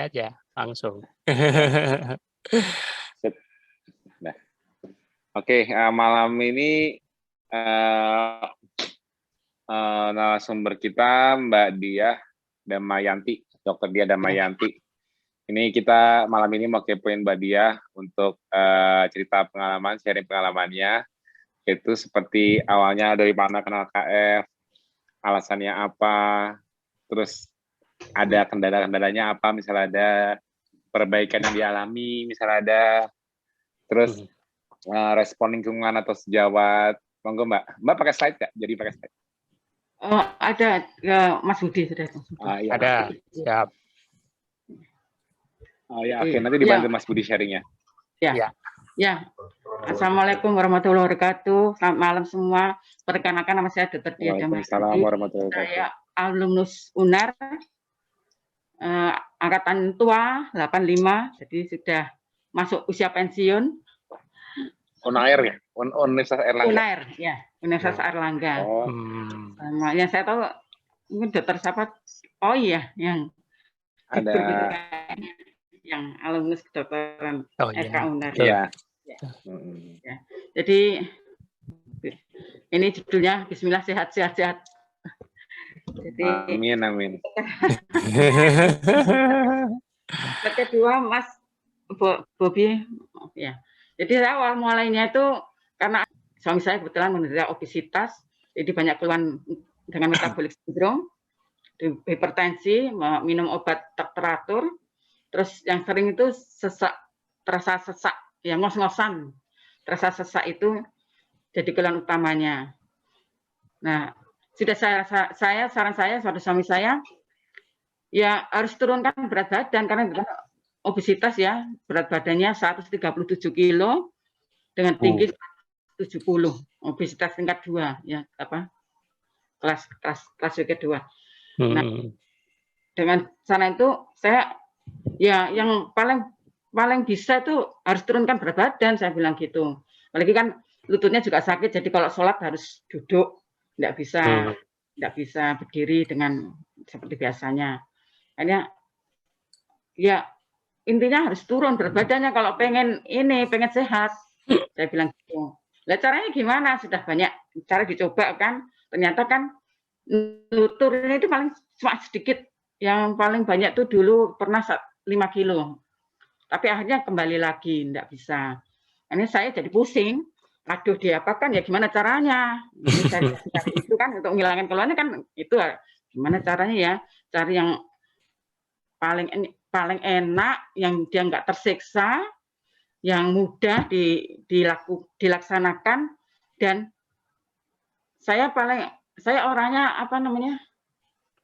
aja langsung. Sip. Nah, oke, malam ini narasumber kita Mbak Diah Damayanti, Dr. Diah Damayanti. Ini kita malam ini mau kepoin Mbak Diah untuk cerita pengalaman, sharing pengalamannya. Itu seperti awalnya dari mana kenal KF, alasannya apa, terus ada kendala-kendalanya apa, misalnya ada perbaikan yang dialami, misalnya ada, terus respon lingkungan atau sejawat. Monggo Mbak. Mbak pakai slide nggak? Jadi pakai slide. Oh, ada Mas Budi sudah. Iya. Ada, siap. Oh ya, oke, nanti dibantu Mas Budi sharingnya. Ya. Assalamualaikum warahmatullahi wabarakatuh. Selamat malam semua. Perkenalkan nama saya Dr. Diah Damayanti. Waalaikumsalam warahmatullahi wabarakatuh. Saya alumnus UNER, angkatan tua 85, jadi sudah masuk usia pensiun. UNAIR ya? Universitas Airlangga? UNAIR, ya. Universitas Airlangga. Oh. Yang saya tahu, mungkin dokter siapa? Oh iya, yang Ada. Yang alumnus kedokteran FK UNER. Iya. Ya. Jadi ini judulnya Bismillah sehat. Jadi amin. Kedua Mas Bobi, ya. Jadi awal mulainya itu karena suami saya kebetulan menderita obesitas, jadi banyak keluhan dengan metabolic syndrome, hipertensi, minum obat teratur. Terus yang sering itu terasa sesak, ya ngos-ngosan, terasa sesak itu jadi keluhan utamanya. Nah, sudah saran saya pada suami saya, ya harus turunkan berat badan karena obesitas ya, berat badannya 137 kilo dengan tinggi 70, obesitas tingkat 2 ya, kelas kedua. Nah, dengan cara itu saya ya yang paling bisa tuh harus turunkan berat badan, saya bilang gitu. Apalagi kan lututnya juga sakit, jadi kalau sholat harus duduk, nggak bisa berdiri dengan seperti biasanya. Hanya ya intinya harus turun berat badannya kalau pengen sehat. Saya bilang gitu. Lah caranya gimana? Sudah banyak cara dicoba kan. Ternyata kan nuturnya itu paling cuma sedikit. Yang paling banyak tuh dulu pernah 5 kilo. Tapi akhirnya kembali lagi, enggak bisa. Ini saya jadi pusing. Aduh, diapakan ya gimana caranya? Saya itu kan untuk menghilangkan keluhannya kan itu gimana caranya ya? Cari yang paling enak, yang dia enggak tersiksa, yang mudah dilaksanakan, dan saya orangnya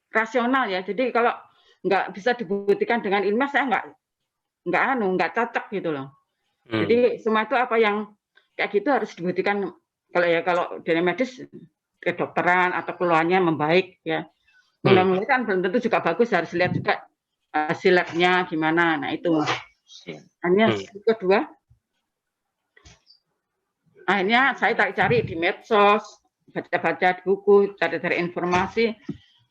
rasional ya. Jadi kalau nggak bisa dibuktikan dengan ilmiah, saya nggak cocok gitu loh. Jadi semua itu apa yang kayak gitu harus dibuktikan. Kalau dari medis, kedokteran atau keluhannya membaik ya. Mudah-mudahan kan belum tentu juga bagus, harus lihat juga hasil labnya gimana. Nah itu. Hanya kedua, akhirnya saya cari di medsos, baca-baca di buku, cari informasi.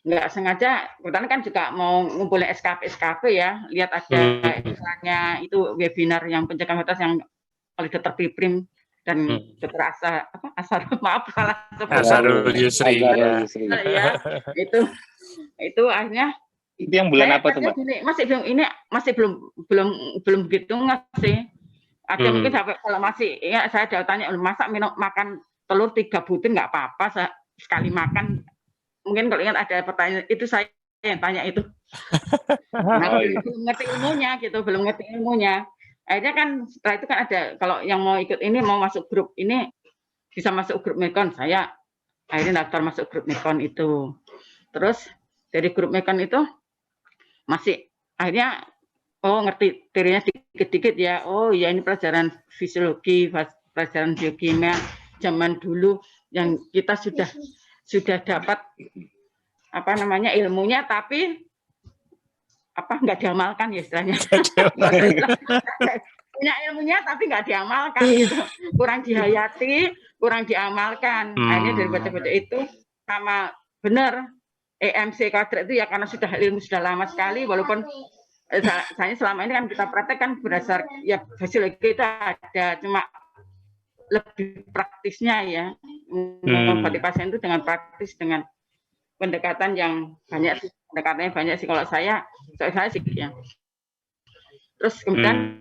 Nggak sengaja, kebetulan kan juga mau ngumpulin SKP ya, lihat ada misalnya itu webinar yang pencegahan obesitas yang oleh Dr. Piprim dan Dr. Asarul Yusri. Ya, itu akhirnya itu yang bulan apa tuh, Mbak? Masih belum begitu ngasih. Ada mungkin sampai kalau masih ya saya udah tanya, makan telur 3 butir nggak apa-apa sekali makan. Mungkin kalau ingat ada pertanyaan itu saya yang tanya itu. Belum ngerti ilmunya. Akhirnya kan setelah itu kan ada, kalau yang mau ikut ini, mau masuk grup ini, bisa masuk grup Mekon. Saya akhirnya daftar masuk grup Mekon itu. Terus dari grup Mekon itu masih akhirnya ngerti teorinya dikit-dikit ya. Oh ya, ini pelajaran fisiologi, pelajaran biokimia zaman dulu yang kita sudah dapat ilmunya, tapi nggak diamalkan ya istilahnya. Punya ilmunya tapi nggak diamalkan gitu. Kurang dihayati, kurang diamalkan. Akhirnya dari baca-baca itu sama benar EMC kuadrat itu ya, karena ilmu sudah lama sekali, walaupun Saya selama ini kan kita praktek kan berdasar ya hasil itu ada, cuma lebih praktisnya ya mengobati pasien itu dengan praktis, dengan pendekatan yang banyak sih, pendekatannya banyak sih kalau saya sih ya. Terus kemudian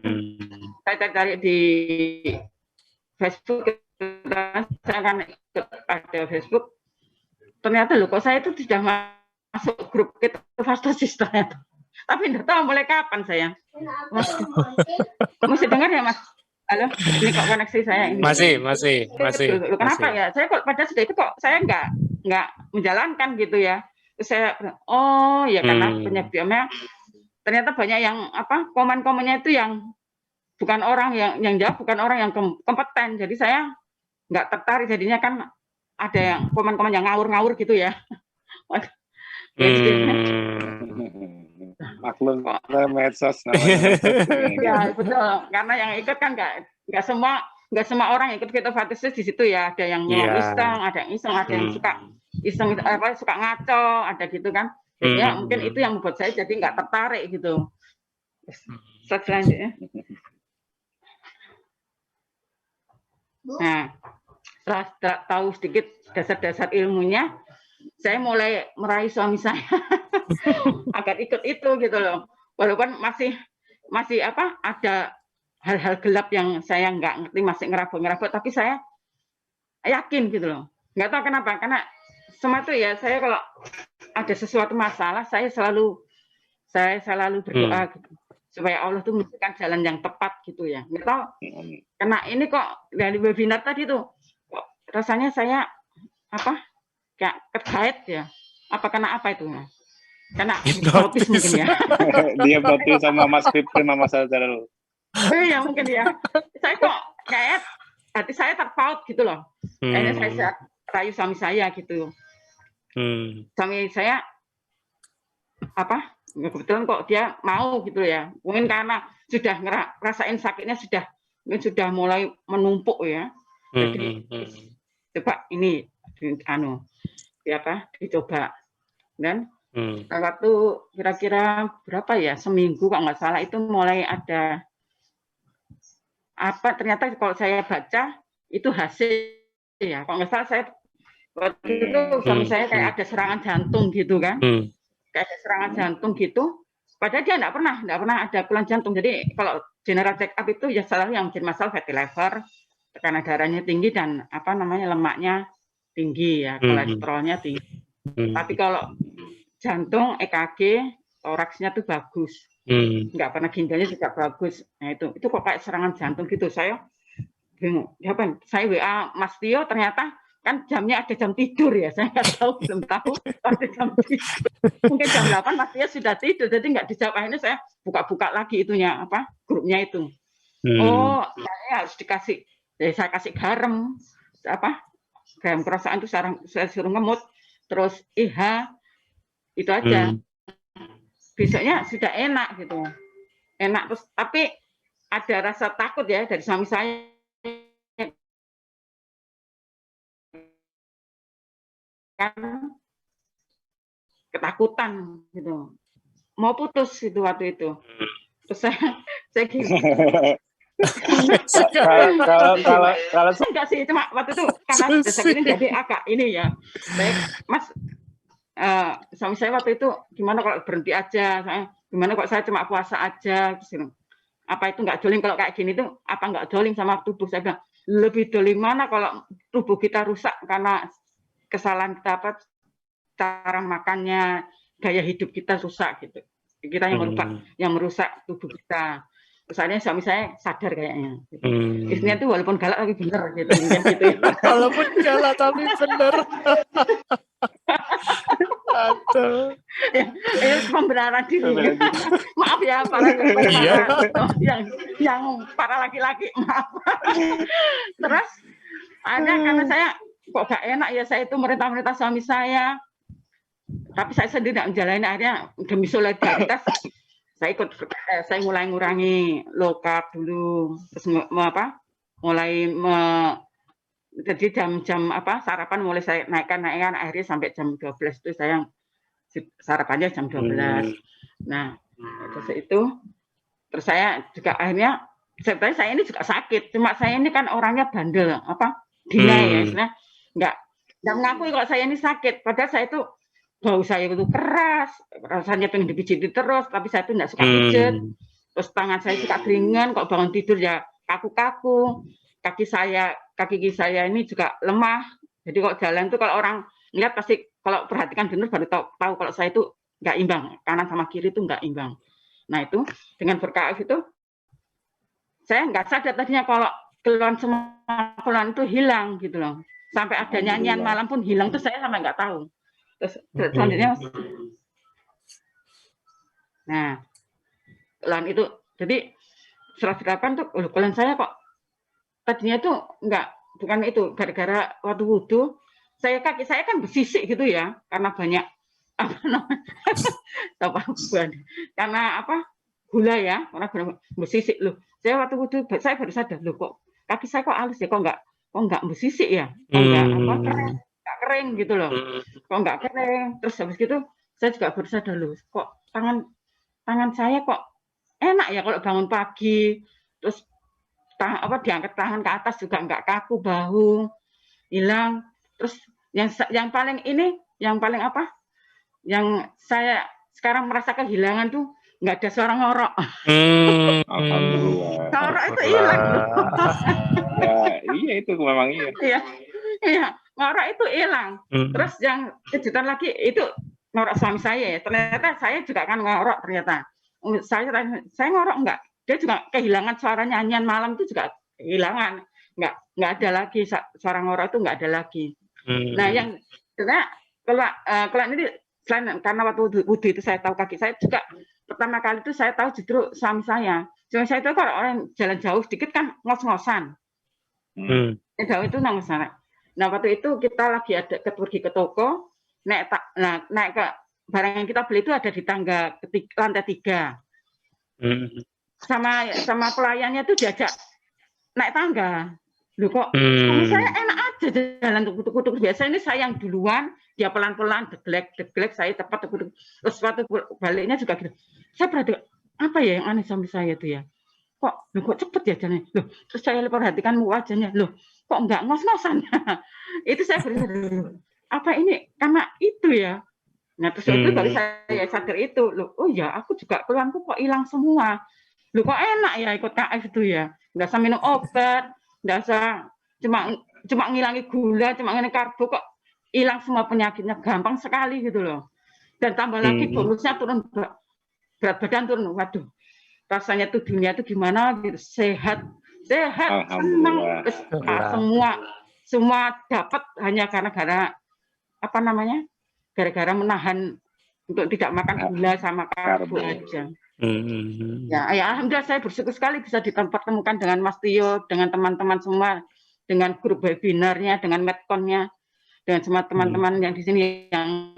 saya cari di Facebook, saya kan ada Facebook, ternyata loh kok saya itu sudah masuk grup ketofastosis ternyata. Tapi tidak tahu mulai kapan saya. Masih dengar ya Mas? Halo, ini kok koneksi saya ini. Masih. Kenapa ya? Saya kok pada sudah itu kok saya nggak menjalankan gitu ya. Terus saya, oh ya karena penyebiomnya ternyata banyak yang apa komen-komennya itu yang bukan orang yang jawab bukan orang yang kompeten. Jadi saya nggak tertarik, jadinya kan ada yang komen-komen yang ngawur-ngawur gitu ya. Maklum medsos namanya. Ya betul, karena yang ikut kan nggak semua orang ikut ketofastosis di situ ya. Ada yang iseng, ada yang iseng, ada yang suka iseng suka ngaco, ada gitu kan. Ya mungkin itu yang membuat saya jadi nggak tertarik gitu. Selanjutnya. Nah, setelah tahu sedikit dasar-dasar ilmunya, saya mulai meraih suami saya agar ikut itu gitu loh. Walaupun masih apa ada hal-hal gelap yang saya nggak ngerti, masih ngerabut-ngerabut, tapi saya yakin gitu loh. Nggak tahu kenapa, karena semua itu ya saya kalau ada sesuatu masalah saya selalu berdoa gitu, supaya Allah tuh memberikan jalan yang tepat gitu ya. Nggak tahu karena ini kok dari webinar tadi tuh kok rasanya saya apa kayak terkait ya, karena apa itu ya? Karena hipnotis mungkin ya. Dia hipnotis sama Mas Fitri, Mama Saudara. Iya mungkin ya. Saya kok kayak hati saya terpaut gitu loh. Kayaknya saya rayu suami saya gitu. Suami saya kebetulan kok dia mau gitu ya. Mungkin karena sudah ngerasain sakitnya sudah mulai menumpuk ya. Jadi coba ini dicoba dan waktu kira-kira berapa ya, seminggu kalau nggak salah itu mulai ada ternyata kalau saya baca itu hasil ya, kalau nggak salah saya waktu itu suami saya kayak ada serangan jantung gitu kan, kayak ada serangan jantung gitu, padahal dia nggak pernah ada keluhan jantung. Jadi kalau general check up itu ya selalu yang jadi masalah fatty liver, tekanan darahnya tinggi dan lemaknya tinggi ya, kolesterolnya tinggi. Tapi kalau jantung, EKG, toraksnya tuh bagus, nggak pernah ginjalnya juga bagus. Nah itu kok kayak serangan jantung gitu. Saya bingung. Saya WA Mas Tio, ternyata kan jamnya ada jam tidur ya. Saya nggak tahu, belum tahu ada jam tidur. Mungkin jam 8 Mas Tio sudah tidur, jadi nggak dijawab. Akhirnya saya buka-buka lagi itunya grupnya itu. Oh, saya harus dikasih. Jadi saya kasih garam, garam kerosaan itu saya suruh ngemut, terus IH itu aja. Besoknya sudah enak gitu, enak terus. Tapi ada rasa takut ya dari suami saya, kan ketakutan gitu, mau putus itu waktu itu. Terus saya gitu. Kalau enggak sih, cuma waktu itu karena sudah ini jadi agak ini ya. Baik, Mas, suami saya waktu itu gimana kalau berhenti aja, gimana kalau saya cuma puasa aja, apa itu nggak doling kalau kayak gini tuh, apa nggak doling sama tubuh? Saya bilang lebih doling mana kalau tubuh kita rusak karena kesalahan kita cara makannya, gaya hidup kita rusak gitu. Kita yang merusak tubuh kita. Misalnya suami saya sadar kayaknya. Gitu. Istrinya tuh walaupun galak tapi bener gitu. Gitu ya. Walaupun galak tapi bener. Aduh. Itu pembenaran diri. Maaf ya para yang para laki-laki, maaf. Terus ada karena saya kok gak enak ya, saya itu merintah suami saya. Tapi saya sendiri tidak menjalani, akhirnya demi solidaritas saya mulai ngurangi low carb dulu, terus jadi jam-jam sarapan mulai saya naikkan akhirnya sampai jam 12 itu saya sarapannya jam 12. Nah Terus itu, terus saya juga akhirnya sebenarnya saya ini juga sakit, cuma saya ini kan orangnya bandel, deny ya, istilahnya nggak mengakui kalau saya ini sakit. Padahal saya itu bau saya itu keras, rasanya pengen dipijiti terus, tapi saya itu nggak suka pijet. Terus tangan saya suka keringan, kok bangun tidur ya kaku-kaku. Kaki kaki saya ini juga lemah. Jadi kalau jalan tuh kalau orang lihat pasti kalau perhatikan benar baru tahu kalau saya itu nggak imbang, kanan sama kiri itu nggak imbang. Nah itu dengan berKF itu saya nggak sadar tadinya kalau keluhan itu hilang gitu loh. Sampai ada nyanyian malam pun hilang tuh saya sampai nggak tahu. Terus selanjutnya, nah keluhan itu jadi setelah 8 tuh keluhan saya kok tadinya tuh bukan itu gara-gara waktu wudhu kaki saya kan bersisik gitu ya karena banyak karena gula ya karena bersisik loh. Saya waktu wudhu saya baru sadar loh kok kaki saya kok halus ya kok nggak bersisik ya kok nggak kering gitu loh, kok nggak kering. Terus habis gitu saya juga baru sadar loh kok tangan saya kok enak ya kalau bangun pagi, terus diangkat tangan ke atas juga nggak kaku, bahu hilang. Terus yang paling yang saya sekarang merasa kehilangan tuh nggak ada suara ngorok. Alhamdulillah. Ngorok itu hilang. Iya itu memang iya. Iya, ngorok itu hilang. Terus yang kejutan lagi itu ngorok suami saya ya. Ternyata saya juga kan ngorok ternyata. Saya ngorok enggak. Dia juga kehilangan suara nyanyian malam itu juga kehilangan. Enggak ada lagi suara ngorok itu enggak ada lagi. Nah, yang sebenarnya kalau ini selain karena waktu wudhu itu saya tahu kaki saya juga pertama kali itu saya tahu justru suami saya. Suami saya itu kalau orang jalan jauh sedikit kan ngos-ngosan. Jauh itu ngos-ngosan. Nah, waktu itu kita lagi pergi ke toko, naik ke barang yang kita beli itu ada di tangga lantai 3. Sama pelayannya tuh diajak naik tangga. Loh kok saya enak aja jalan tuk-tuk biasa ini saya yang duluan, dia pelan-pelan deglek saya tepat tuk-tuk. Terus waktu baliknya juga gitu. Saya perhatikan apa ya yang aneh sama saya tuh ya. Kok cepet ya jalannya. Loh, terus saya perhatikan wajahnya. Loh, kok enggak ngos-ngosan. Itu saya berpikir, apa ini karena itu ya. Nah, terus itu baru saya sadar itu. Loh, oh ya, aku juga keluhanku kok hilang semua. Loh, kok enak ya ikut KF itu ya. Nggak usah minum obat, nggak usah cuma ngilangi gula, cuma ngilangi karbo, kok hilang semua penyakitnya gampang sekali gitu loh. Dan tambah lagi bonusnya turun berat badan turun. Waduh, rasanya tuh dunia itu gimana gitu, sehat, senang, semua dapat hanya gara-gara gara-gara menahan untuk tidak makan gula sama karbo aja. Ya, alhamdulillah saya bersyukur sekali bisa dipertemukan dengan Mas Tio, dengan teman-teman semua, dengan grup webinarnya, dengan medconnya, dengan semua teman-teman yang di sini yang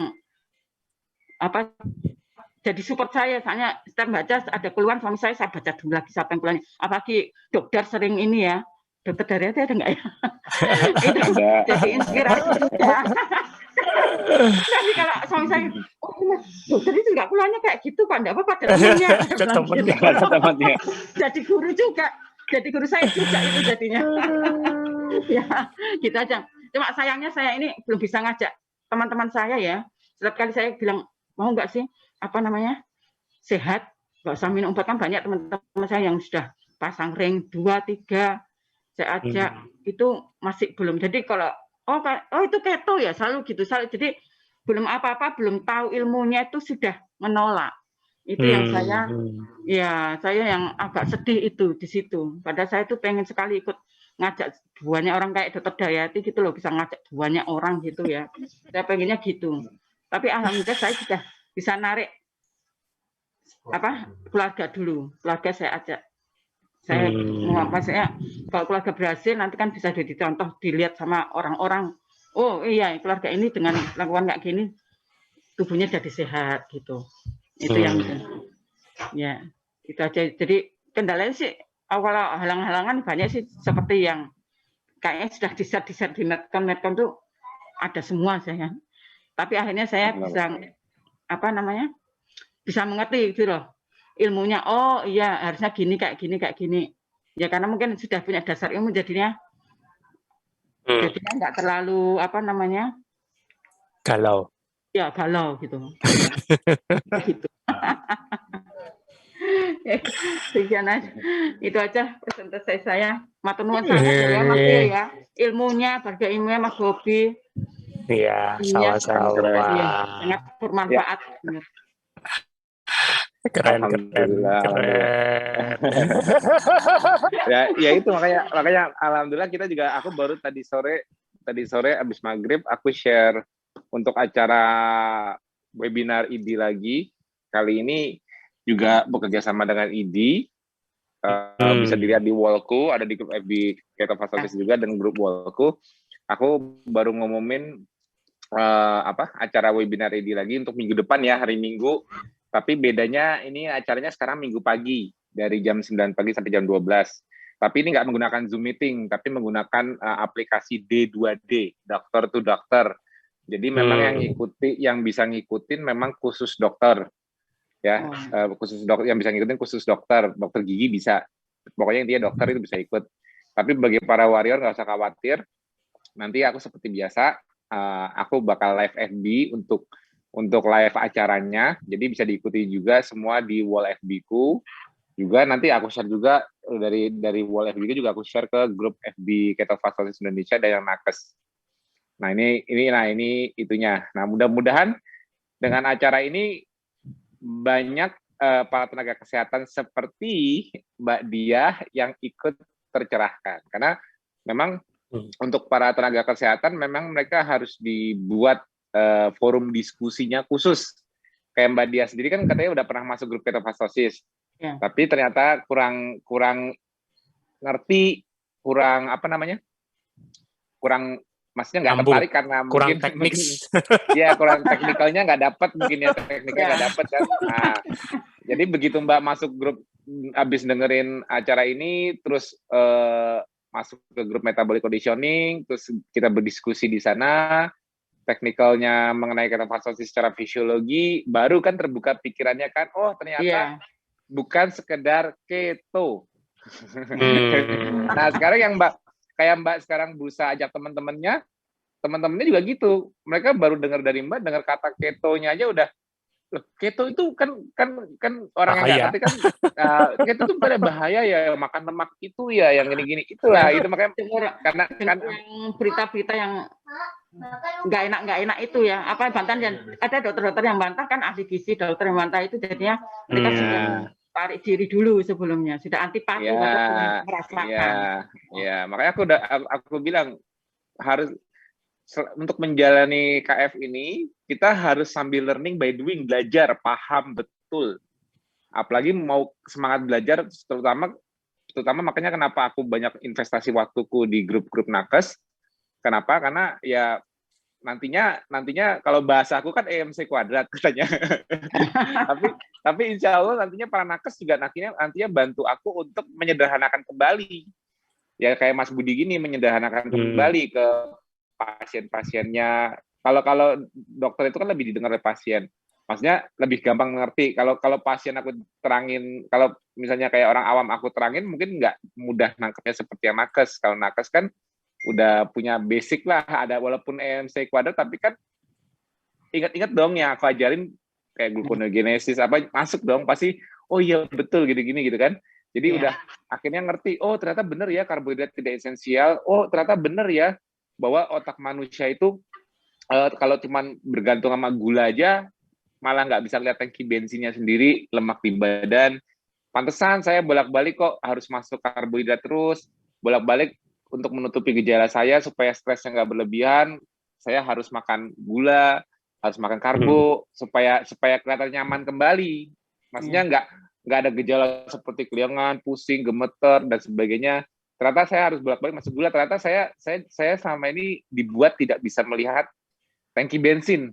jadi support saya. Soalnya setiap baca ada keluhan suami saya baca dulu lagi siapa yang keluhannya. Apalagi dokter sering ini ya, dokter dari ada nggak ya? Itu jadi inspirasi juga. Tapi kalau suami saya, dokter itu nggak keluhannya kayak gitu kok, nggak apa-apa temannya. Jadi guru juga, jadi guru saya juga itu jadinya. Ya, gitu aja. Cuma sayangnya saya ini belum bisa ngajak teman-teman saya ya. Setiap kali saya bilang mau nggak sih sehat, nggak usah minum obat, kan banyak teman-teman saya yang sudah pasang ring 2, 3, saya ajak itu masih belum. Jadi kalau itu keto ya selalu gitu, jadi belum apa-apa, belum tahu ilmunya itu sudah menolak. Itu yang saya yang agak sedih itu di situ. Padahal saya tuh pengen sekali ikut ngajak banyak orang kayak Dokter Dayati gitu loh, bisa ngajak banyak orang gitu ya. Saya pengennya gitu. Tapi alhamdulillah saya sudah bisa narik keluarga dulu. Keluarga saya ajak. Saya kalau keluarga berhasil nanti kan bisa jadi contoh dilihat sama orang-orang. Oh iya, keluarga ini dengan lakukan kayak gini tubuhnya jadi sehat gitu. Itu yang ya itu aja. Jadi kendalanya sih kalau halang-halangan banyak sih seperti yang kayaknya sudah di-share di medcon tuh ada semua saya. Tapi akhirnya saya bisa bisa mengerti gitu loh. ilmunya, oh iya harusnya gini kayak gini. Ya karena mungkin sudah punya dasar ilmu jadinya nggak terlalu apa namanya Galau. ya galau gitu. Gitu. Sekian aja. Itu aja presentasi saya. Matur nuwun sangat ya Mas Tio ya. Ilmunya, berbagai ilmunya Mas Bobi. Iya, Iya, sama-sama. sangat bermanfaat. Benar. Keren. Alhamdulillah. ya itu makanya alhamdulillah kita juga, aku baru tadi sore abis maghrib aku share untuk acara webinar ID lagi. Kali ini juga bekerja sama dengan ID. Bisa dilihat di wallku, ada di grup FB Keto Fastosis juga dan grup wallku. Aku baru ngumumin acara webinar ID lagi untuk minggu depan ya, hari Minggu. Tapi bedanya ini acaranya sekarang Minggu pagi dari jam 9 pagi sampai jam 12. Tapi ini nggak menggunakan Zoom meeting, tapi menggunakan aplikasi D2D, Doctor to Doctor. Jadi memang yang bisa ngikutin memang khusus dokter. Ya, khusus dokter yang bisa ngikutin khusus dokter gigi bisa. Pokoknya intinya dokter itu bisa ikut. Tapi bagi para warrior nggak usah khawatir. Nanti aku seperti biasa, aku bakal live FB untuk live acaranya, jadi bisa diikuti juga semua di wall FB-ku. Juga nanti aku share juga dari wall FB-ku juga aku share ke grup FB Keto Fastosis Indonesia dan yang nakes. Nah ini itunya. Nah mudah-mudahan dengan acara ini banyak para tenaga kesehatan seperti Mbak Diah yang ikut tercerahkan. Karena memang untuk para tenaga kesehatan memang mereka harus dibuat forum diskusinya khusus. Kayak Mbak Diah sendiri kan katanya udah pernah masuk grup Keto Fastosis. Ya. Tapi ternyata kurang ngerti, kurang maksudnya nggak tertarik karena kurang mungkin teknik. Ya kurang teknikalnya nggak dapat, mungkin ya tekniknya nggak dapat kan. Nah, jadi begitu Mbak masuk grup, habis dengerin acara ini, terus masuk ke grup metabolic conditioning, terus kita berdiskusi di sana, teknikalnya mengenai Keto Fastosis secara fisiologi, baru kan terbuka pikirannya kan, oh ternyata bukan sekedar keto. Nah sekarang yang Mbak sekarang berusaha ajak teman-temannya juga gitu, mereka baru dengar dari Mbak, dengar kata ketonya aja udah, loh, keto itu kan orang yang nggak ngerti kan, keto itu bukan bahaya ya, makan lemak itu ya, yang gini-gini itulah, itu makanya karena kan berita-berita yang nggak enak itu ya, apa bantahan yang ada dokter-dokter yang bantah kan, ahli gizi dokter yang bantah itu, jadinya mereka sudah tarik diri dulu sebelumnya, sudah antipati merasakan. Ya, makanya aku bilang harus untuk menjalani KF ini kita harus sambil learning by doing, belajar, paham betul. Apalagi mau semangat belajar, terutama makanya kenapa aku banyak investasi waktuku di grup-grup nakes. Kenapa? Karena ya nantinya kalau bahasa aku kan EMC kuadrat katanya. tapi insya Allah nantinya para nakes juga nantinya bantu aku untuk menyederhanakan kembali. Ya kayak Mas Budi gini, menyederhanakan kembali ke pasien-pasiennya. Kalau dokter itu kan lebih didengar oleh pasien. Maksudnya lebih gampang ngerti. Kalau pasien aku terangin, kalau misalnya kayak orang awam aku terangin, mungkin nggak mudah nangkepnya seperti yang nakes. Kalau nakes kan udah punya basic lah, ada walaupun EMC kuadrat, tapi kan ingat-ingat dong yang aku ajarin kayak gluconeogenesis apa, masuk dong pasti, oh iya betul gini-gini gitu kan. Jadi udah akhirnya ngerti, oh ternyata bener ya karbohidrat tidak esensial, oh ternyata bener ya bahwa otak manusia itu kalau cuman bergantung sama gula aja malah nggak bisa lihat tangki bensinnya sendiri, lemak di badan. Pantesan saya bolak-balik kok harus masuk karbohidrat terus, bolak-balik untuk menutupi gejala saya supaya stresnya nggak berlebihan, saya harus makan gula, harus makan karbo supaya kelihatan nyaman kembali. Maksudnya nggak ada gejala seperti keliangan, pusing, gemeter dan sebagainya. Ternyata saya harus bolak-balik masuk gula. Ternyata saya selama ini dibuat tidak bisa melihat tangki bensin.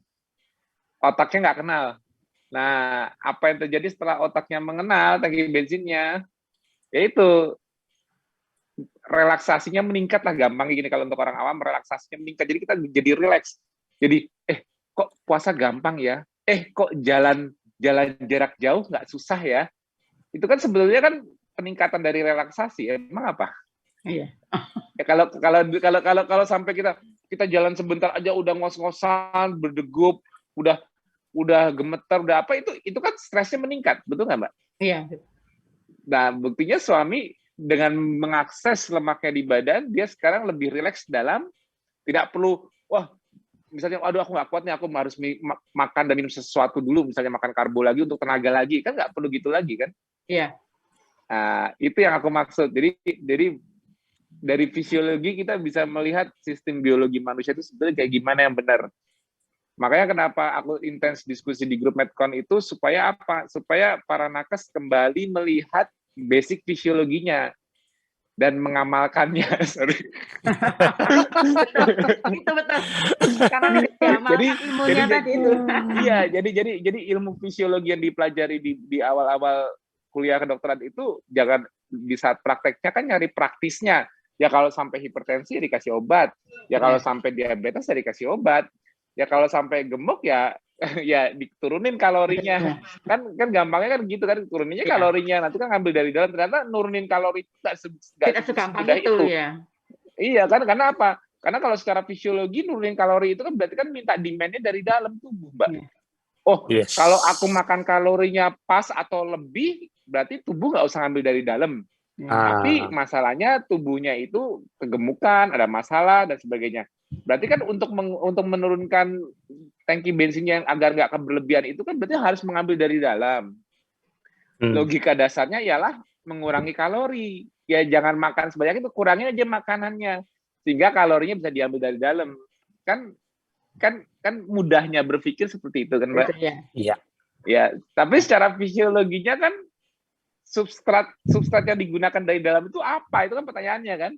Otaknya nggak kenal. Nah, apa yang terjadi setelah otaknya mengenal tangki bensinnya? Yaitu relaksasinya meningkat lah, gampang gini kalau untuk orang awam, relaksasinya meningkat. Jadi kita jadi relax. Jadi kok puasa gampang ya? Kok jalan jarak jauh nggak susah ya? itu kan sebenarnya kan peningkatan dari relaksasi. Emang apa? Iya. Ya kalau sampai kita jalan sebentar aja udah ngos-ngosan, berdegup, udah gemeter, udah apa, itu kan stresnya meningkat, betul nggak, Mbak? Iya. Nah, buktinya suami dengan mengakses lemaknya di badan, dia sekarang lebih rileks dalam tidak perlu, wah, misalnya, aduh aku nggak kuat nih, aku harus makan dan minum sesuatu dulu, misalnya makan karbo lagi untuk tenaga lagi, kan nggak perlu gitu lagi kan? Iya. Nah, itu yang aku maksud. Jadi dari fisiologi kita bisa melihat sistem biologi manusia itu sebenarnya kayak gimana yang benar. Makanya kenapa aku intens diskusi di grup Medcon itu supaya apa? Supaya para nakes kembali melihat basic fisiologinya dan mengamalkannya. Sorry. Itu betul. Karena jadi ilmunya tadi itu. Iya, jadi ilmu fisiologi yang dipelajari di awal-awal kuliah kedokteran itu jangan di saat prakteknya kan nyari praktisnya. Ya kalau sampai hipertensi dikasih obat, ya kalau sampai diabetes ya dikasih obat, ya kalau sampai gemuk ya ya diturunin kalorinya. Kan gampangnya kan gitu kan, turuninnya kalorinya, nanti kan ngambil dari dalam, ternyata nurunin kalori tidak segampang itu ya. Iya kan, karena apa? Karena kalau secara fisiologi nurunin kalori itu kan berarti kan minta demand-nya dari dalam tubuh, Mbak. Oh, kalau aku makan kalorinya pas atau lebih, berarti tubuh nggak usah ngambil dari dalam. Tapi masalahnya tubuhnya itu kegemukan, ada masalah dan sebagainya. Berarti kan untuk menurunkan tangki bensinnya yang agar nggak keberlebihan itu kan berarti harus mengambil dari dalam. Logika dasarnya ialah mengurangi kalori. Ya jangan makan sebanyak itu, kurangin aja makanannya sehingga kalorinya bisa diambil dari dalam. Kan mudahnya berpikir seperti itu kan, Mbak? Iya. Ya, tapi secara fisiologinya kan substrat yang digunakan dari dalam itu apa? Itu kan pertanyaannya kan.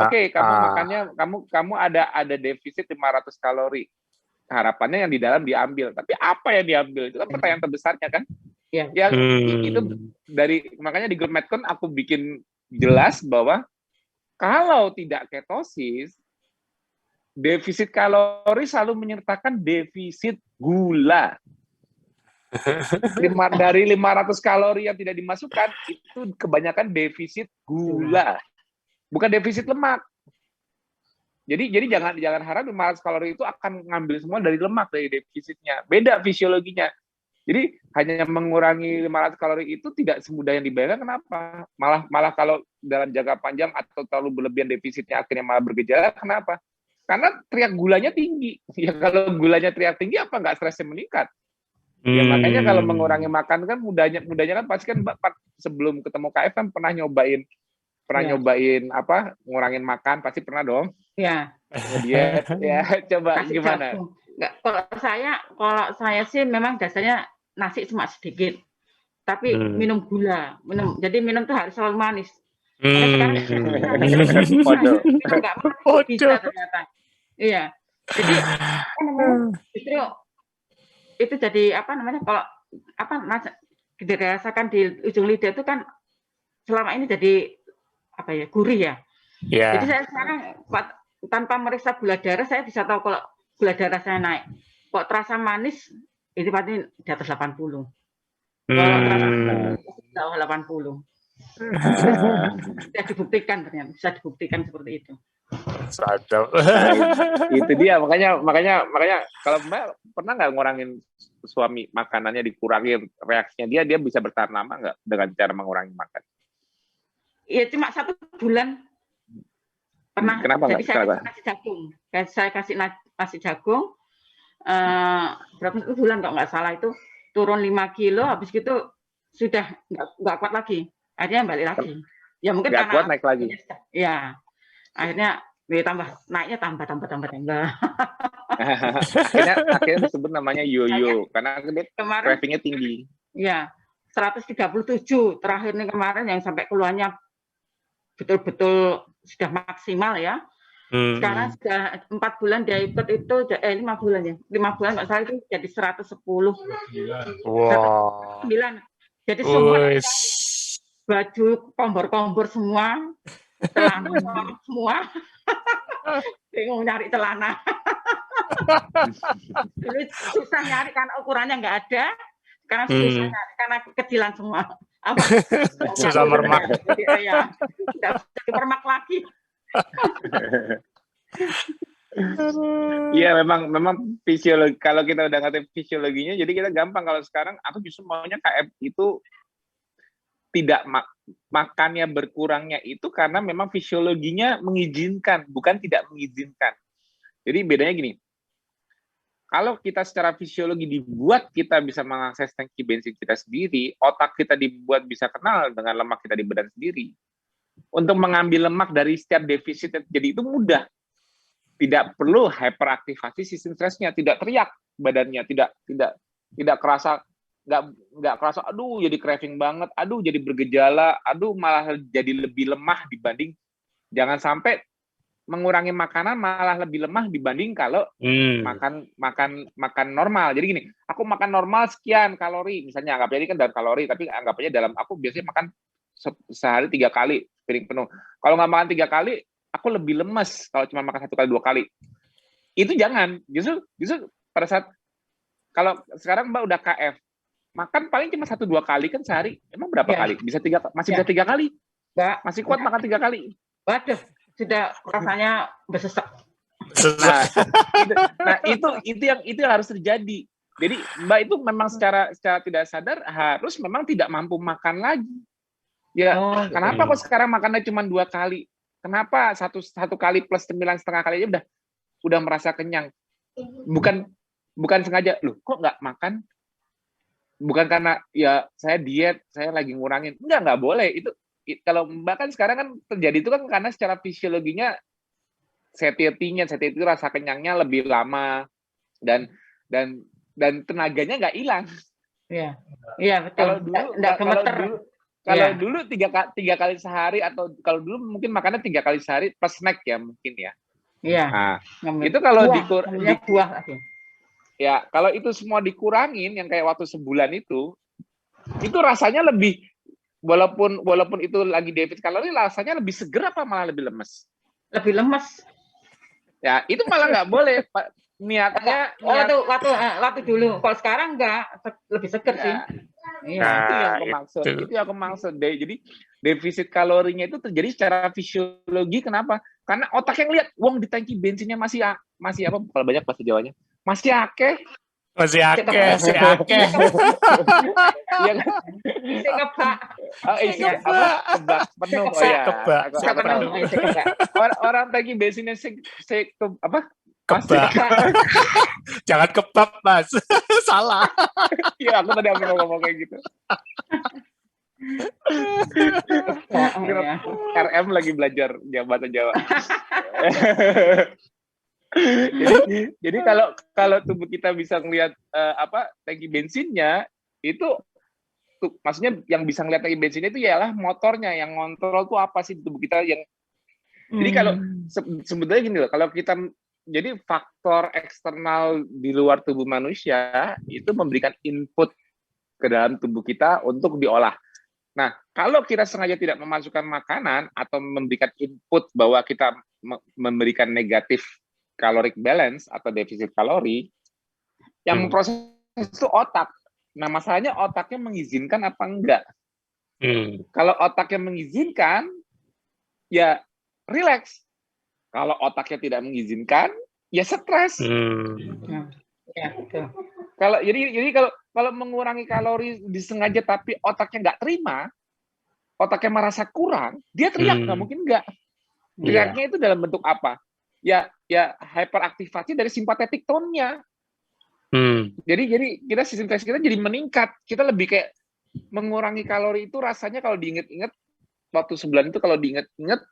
Oke, kamu makannya kamu ada defisit 500 kalori. Harapannya yang di dalam diambil. Tapi apa yang diambil? Itu kan pertanyaan terbesarnya kan. Yang itu makanya di grup Medcon aku bikin jelas bahwa kalau tidak ketosis, defisit kalori selalu menyertakan defisit gula. Dari 500 kalori yang tidak dimasukkan, itu kebanyakan defisit gula. Bukan defisit lemak. Jadi jangan harap 500 kalori itu akan ngambil semua dari lemak, dari defisitnya. Beda fisiologinya. Jadi hanya mengurangi 500 kalori itu tidak semudah yang dibayangkan. Kenapa? Malah kalau dalam jangka panjang atau terlalu berlebihan defisitnya akhirnya malah bergejala. Kenapa? Karena teriak gulanya tinggi. Ya kalau gulanya teriak tinggi, apa nggak stresnya meningkat? Ya makanya kalau mengurangi makan kan mudahnya kan pasti kan sebelum ketemu KF kan pernah nyobain apa ngurangin makan, pasti pernah dong. Iya. Diet ya, coba Kasih gimana? Enggak, kalau saya sih memang dasarnya nasi cuma sedikit. Tapi minum gula, jadi minum tuh harus selalu manis. Sekarang enggak manis bisa ternyata. Iya. Jadi justru itu jadi apa namanya, kalau dirasakan di ujung lidah itu kan selama ini jadi apa ya, gurih ya. Jadi saya sekarang tanpa meriksa gula darah saya bisa tahu kalau gula darah saya naik. Kok terasa manis, itu pasti di atas 80. Kalau terasa di bawah 80. Bisa dibuktikan, ternyata bisa dibuktikan seperti itu. Itu dia, makanya kalau Mbak pernah nggak ngurangin suami makanannya, dikurangin reaksinya dia bisa bertahan lama nggak dengan cara mengurangi makan? Iya, cuma 1 bulan pernah. Kenapa? Jadi saya kasih jagung, saya kasih nasi jagung berapa bulan kalau nggak salah, itu turun 5 kilo, habis gitu sudah nggak kuat lagi, akhirnya balik lagi. Ya mungkin nggak kuat, naik lagi. Ya, akhirnya naiknya tambah. akhirnya disebut namanya yo-yo karena craving-nya tinggi. Ya, 137 terakhir nih kemarin yang sampai keluarnya betul-betul sudah maksimal ya. Sekarang sudah 4 bulan dia ikut itu, 5 bulan ya, 5 bulan nggak salah itu jadi 110. Wow. 9. Jadi semua baju kompor semua, celana semua. Bingung nyari celana. Dulu susah nyari karena ukurannya nggak ada. Sekarang susah nyari karena kecilan semua. apa Susah mermak. jadi ya nggak bisa dipermak lagi. Iya, memang fisiologi. Kalau kita udah ngerti fisiologinya, jadi kita gampang. Kalau sekarang aku justru maunya KF itu tidak makannya berkurangnya itu karena memang fisiologinya mengizinkan, bukan tidak mengizinkan. Jadi bedanya gini, kalau kita secara fisiologi dibuat kita bisa mengakses tangki bensin kita sendiri, otak kita dibuat bisa kenal dengan lemak kita di badan sendiri. Untuk mengambil lemak dari setiap defisit, jadi itu mudah. Tidak perlu hyperaktivasi sistem stresnya, tidak teriak badannya, tidak kerasa, nggak kerasa, aduh jadi craving banget, aduh jadi bergejala, aduh malah jadi lebih lemah dibanding, jangan sampai mengurangi makanan malah lebih lemah dibanding kalau makan normal. Jadi gini, aku makan normal sekian kalori, misalnya anggap aja kan dalam kalori, tapi anggap aja dalam aku biasanya makan sehari 3 kali piring penuh. Kalau nggak makan 3 kali, aku lebih lemes kalau cuma makan 1 kali 2 kali. Itu jangan. Justru pada saat kalau sekarang Mbak udah KF, makan paling cuma 1-2 kali kan sehari. Emang berapa kali? Bisa masih bisa 3 kali? Mbak, masih kuat makan 3 kali? Waduh, sudah rasanya bersesek. Nah, itu yang harus terjadi. Jadi Mbak itu memang secara tidak sadar harus memang tidak mampu makan lagi. Ya, kenapa kok sekarang makannya cuma 2 kali? Kenapa satu kali plus 9,5 kali aja udah merasa kenyang? Bukan sengaja, loh kok nggak makan? Bukan karena ya saya diet, saya lagi ngurangin. Nggak boleh. Itu kalau Mbak kan sekarang kan terjadi itu kan karena secara fisiologinya satiety itu rasa kenyangnya lebih lama dan tenaganya nggak hilang. Iya betul. Kalau dulu 3 kali sehari, atau kalau dulu mungkin makannya 3 kali sehari plus snack ya mungkin ya. Iya. Nah, itu kalau buah lagi. Ya, kalau itu semua dikurangin yang kayak waktu sebulan itu rasanya lebih, walaupun itu lagi defisit kalori, rasanya lebih seger apa malah lebih lemes? Lebih lemes. Ya, itu malah nggak boleh. Niatnya waktu dulu. Kalau sekarang enggak, lebih seger sih. Iya, itu yang aku maksud. Jadi defisit kalorinya itu terjadi secara fisiologi. Kenapa? Karena otak yang lihat, wong di tangki bensinnya masih apa? Kalau banyak bahasa Jawanya, masih akeh. Iya kan? Kebak. Kebak penuh. Oh ya. Orang tangki bensinnya apa? Kebak. Jangan kebab, Mas. Salah. Iya, aku tadi ngomong kayak gitu. RM lagi belajar bahasa Jawa. jadi kalau tubuh kita bisa ngelihat tangki bensinnya itu maksudnya yang bisa ngelihat tangki bensinnya itu ialah motornya yang ngontrol tuh apa sih di tubuh kita yang. Jadi kalau sebetulnya gini loh, kalau kita jadi faktor eksternal di luar tubuh manusia itu memberikan input ke dalam tubuh kita untuk diolah. Nah, kalau kita sengaja tidak memasukkan makanan atau memberikan input bahwa kita memberikan negatif caloric balance atau defisit kalori, yang memproses itu otak. Nah, masalahnya otaknya mengizinkan apa enggak? Kalau otaknya mengizinkan, ya relax. Kalau otaknya tidak mengizinkan, ya stres. Ya, betul. Jadi kalau mengurangi kalori disengaja tapi otaknya nggak terima, otaknya merasa kurang, dia teriak, nggak mungkin nggak. Teriaknya itu dalam bentuk apa? Ya hyperaktivasi dari simpatetik tone-nya. Jadi kita sistem stres kita jadi meningkat. Kita lebih kayak mengurangi kalori itu rasanya kalau diinget-inget waktu sebulan itu kalau diinget-inget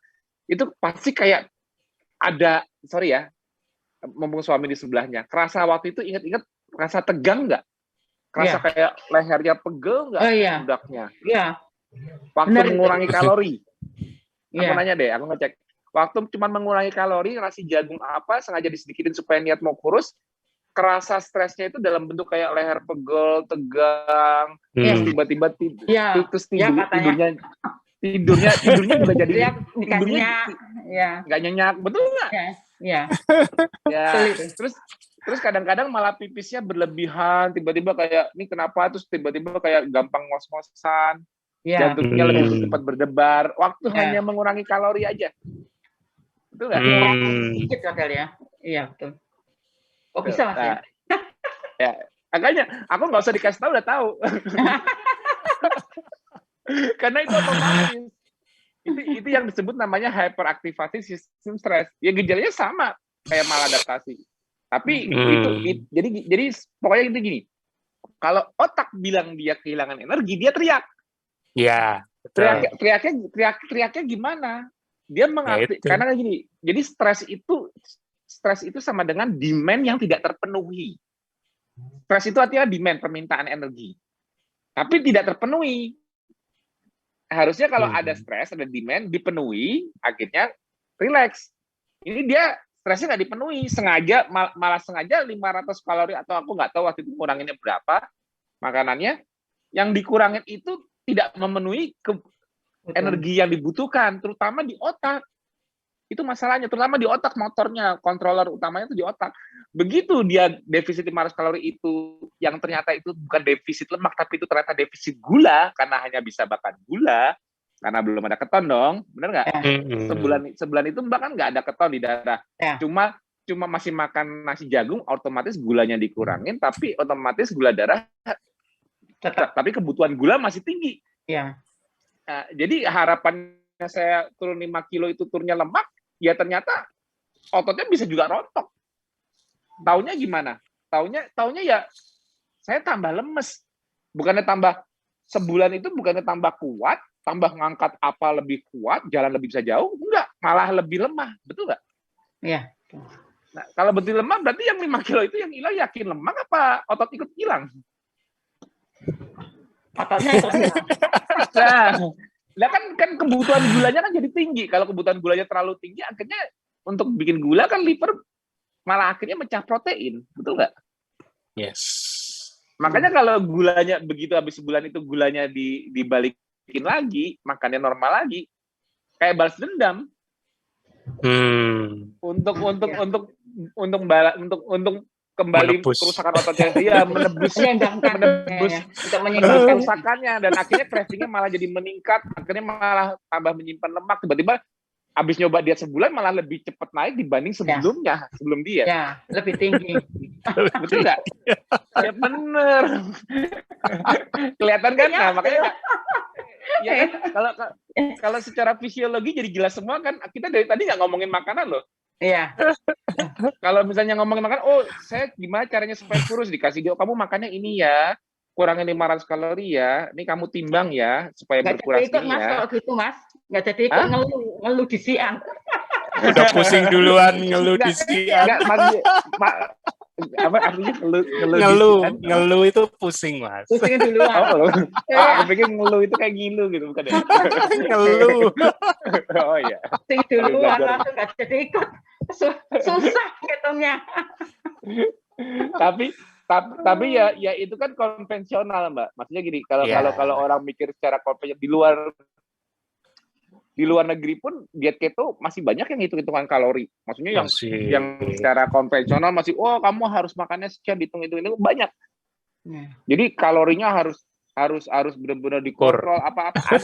itu pasti kayak ada, sorry ya, mumpung suami di sebelahnya, kerasa waktu itu inget-inget, kerasa tegang nggak? Kerasa kayak lehernya pegel nggak? Pundaknya? Iya. Waktu mengurangi kalori. Aku nanya deh, aku ngecek. Waktu cuma mengurangi kalori, nasi jagung apa, sengaja disedikitin supaya niat mau kurus, kerasa stresnya itu dalam bentuk kayak leher pegel, tegang, tiba-tiba terus tidurnya juga jadi nggak nyenyak, betul nggak? Ya. Terus kadang-kadang malah pipisnya berlebihan, tiba-tiba kayak ini kenapa, terus tiba-tiba kayak gampang ngos-ngosan, Ya. Jantungnya lebih cepat berdebar. Waktu Ya. hanya mengurangi kalori aja. Betul nggak? Sedikit padahal ya. Iya, betul. Oh, bisa Mas ya? Ya, makanya aku nggak usah dikasih tahu, udah tahu. Karena itu otomatis. Itu yang disebut namanya hyperaktivasi sistem stres. Ya gejalanya sama kayak maladaptasi. Tapi jadi pokoknya itu gini. Kalau otak bilang dia kehilangan energi, dia teriak. Ya, betul. Teriaknya gimana? Dia karena gini. Jadi stres itu sama dengan demand yang tidak terpenuhi. Stres itu artinya demand, permintaan energi. Tapi tidak terpenuhi. Harusnya kalau ada stres, ada demand, dipenuhi, akhirnya relax. Ini dia stresnya nggak dipenuhi, malah sengaja 500 kalori atau aku nggak tahu waktu itu nguranginnya berapa makanannya, yang dikurangin itu tidak memenuhi energi yang dibutuhkan, terutama di otak. Itu masalahnya, terutama di otak, motornya, controller utamanya itu di otak. Begitu dia defisit 500 kalori itu, yang ternyata itu bukan defisit lemak, tapi itu ternyata defisit gula, karena hanya bisa makan gula, karena belum ada keton dong, bener nggak? Sebulan itu Mbak kan nggak ada keton di darah. Cuma masih makan nasi jagung, otomatis gulanya dikurangin, tapi otomatis gula darah, tapi kebutuhan gula masih tinggi. Ya. Nah, jadi harapannya saya turun 5 kilo itu turunnya lemak, ya ternyata ototnya bisa juga rontok. Taunya gimana? Taunya ya saya tambah lemes. Bukannya tambah sebulan itu bukannya tambah kuat, tambah ngangkat apa lebih kuat, jalan lebih bisa jauh, enggak, malah lebih lemah, betul nggak? Iya. Nah, kalau betul lemah berarti yang 5 kilo itu yang hilang yakin lemak apa otot ikut hilang? Ototnya ikut hilang. Nah kan kebutuhan gulanya kan jadi tinggi. Kalau kebutuhan gulanya terlalu tinggi, akhirnya untuk bikin gula kan liver malah akhirnya mecah protein, betul nggak? Yes. Makanya kalau gulanya begitu habis sebulan itu gulanya dibalikin lagi, makannya normal lagi, kayak balas dendam. Untuk kembali kerusakan ototnya dia menebus kerusakannya, dan akhirnya cravingnya malah jadi meningkat, akhirnya malah tambah menyimpan lemak, tiba-tiba habis nyoba diet sebulan malah lebih cepat naik dibanding sebelumnya, sebelum diet. Ya, lebih tinggi. Betul nggak? Ya bener. Kelihatan kan? Nah, makanya ya kan, kalau secara fisiologi jadi jelas semua kan, kita dari tadi nggak ngomongin makanan loh. Iya. Kalau misalnya ngomongin makan, oh saya gimana caranya supaya kurus, dikasih dia, kamu makannya ini ya, kurangin 500 kalori ya, ini kamu timbang ya, supaya berkurang ini ya. Mas, kalau gitu Mas, nggak jadi ikut ngeluh di siang. Udah pusing duluan ngeluh di siang. Apa artinya ngeluh itu pusing Mas. Pusing duluan. Aku pikir ngeluh itu kayak ngilu gitu, bukan ya? Ngeluh. Oh iya. Pusing duluan, langsung nggak jadi ikut. Susah hitungnya. Tapi ya itu kan konvensional Mbak. Maksudnya gini, kalau orang mikir secara konvensional di luar negeri pun diet keto masih banyak yang hitung-hitungan kalori. Maksudnya yang secara konvensional masih kamu harus makannya sekian, hitung-hitung itu banyak. Jadi kalorinya harus benar-benar dikontrol apa-apa.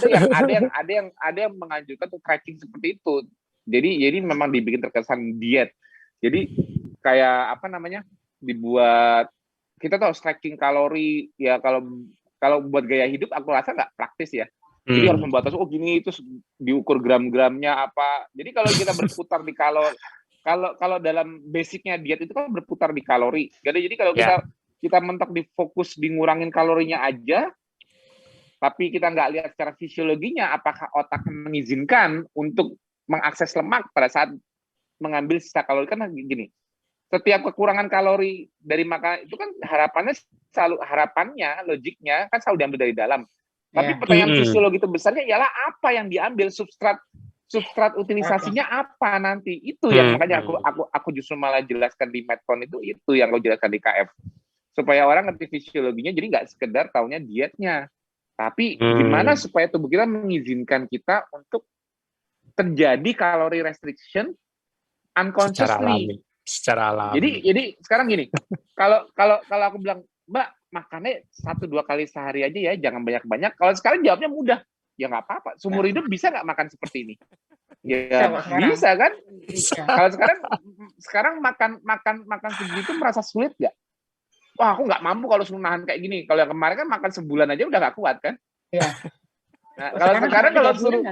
Ada yang menganjurkan untuk tracking seperti itu. Jadi memang dibikin terkesan diet. Jadi kayak apa namanya? Dibuat, kita tahu tracking kalori ya, kalau buat gaya hidup aku rasa nggak praktis ya. Jadi harus membatasi, gini itu diukur gram-gramnya apa. Jadi kalau kita berputar di kalau dalam basicnya diet itu kan berputar di kalori. Jadi kalau kita mentok di fokus di ngurangin kalorinya aja, tapi kita nggak lihat secara fisiologinya apakah otak mengizinkan untuk mengakses lemak pada saat mengambil sisa kalori. Kan gini, setiap kekurangan kalori dari makanan itu kan harapannya logiknya kan selalu diambil dari dalam. Tapi pertanyaan fisiologi terbesarnya ialah apa yang diambil, substrat utilisasinya apa nanti, itu yang makanya aku justru malah jelaskan di Medcon itu yang aku jelaskan di KF, supaya orang ngerti fisiologinya, jadi nggak sekedar taunya dietnya, tapi gimana supaya tubuh kita mengizinkan kita untuk terjadi kalori restriction unconsciously, secara alami. Jadi sekarang gini, kalau aku bilang, Mbak makannya 1-2 kali sehari aja ya, jangan banyak-banyak. Kalau sekarang jawabnya mudah, ya nggak apa-apa. Seumur hidup bisa nggak makan seperti ini? Ya bisa kan? Kalau sekarang makan segitu merasa sulit nggak? Wah, aku nggak mampu kalau suruh nahan kayak gini. Kalau yang kemarin kan makan sebulan aja udah nggak kuat kan? Iya. Nah, kalau sekarang kalau suruh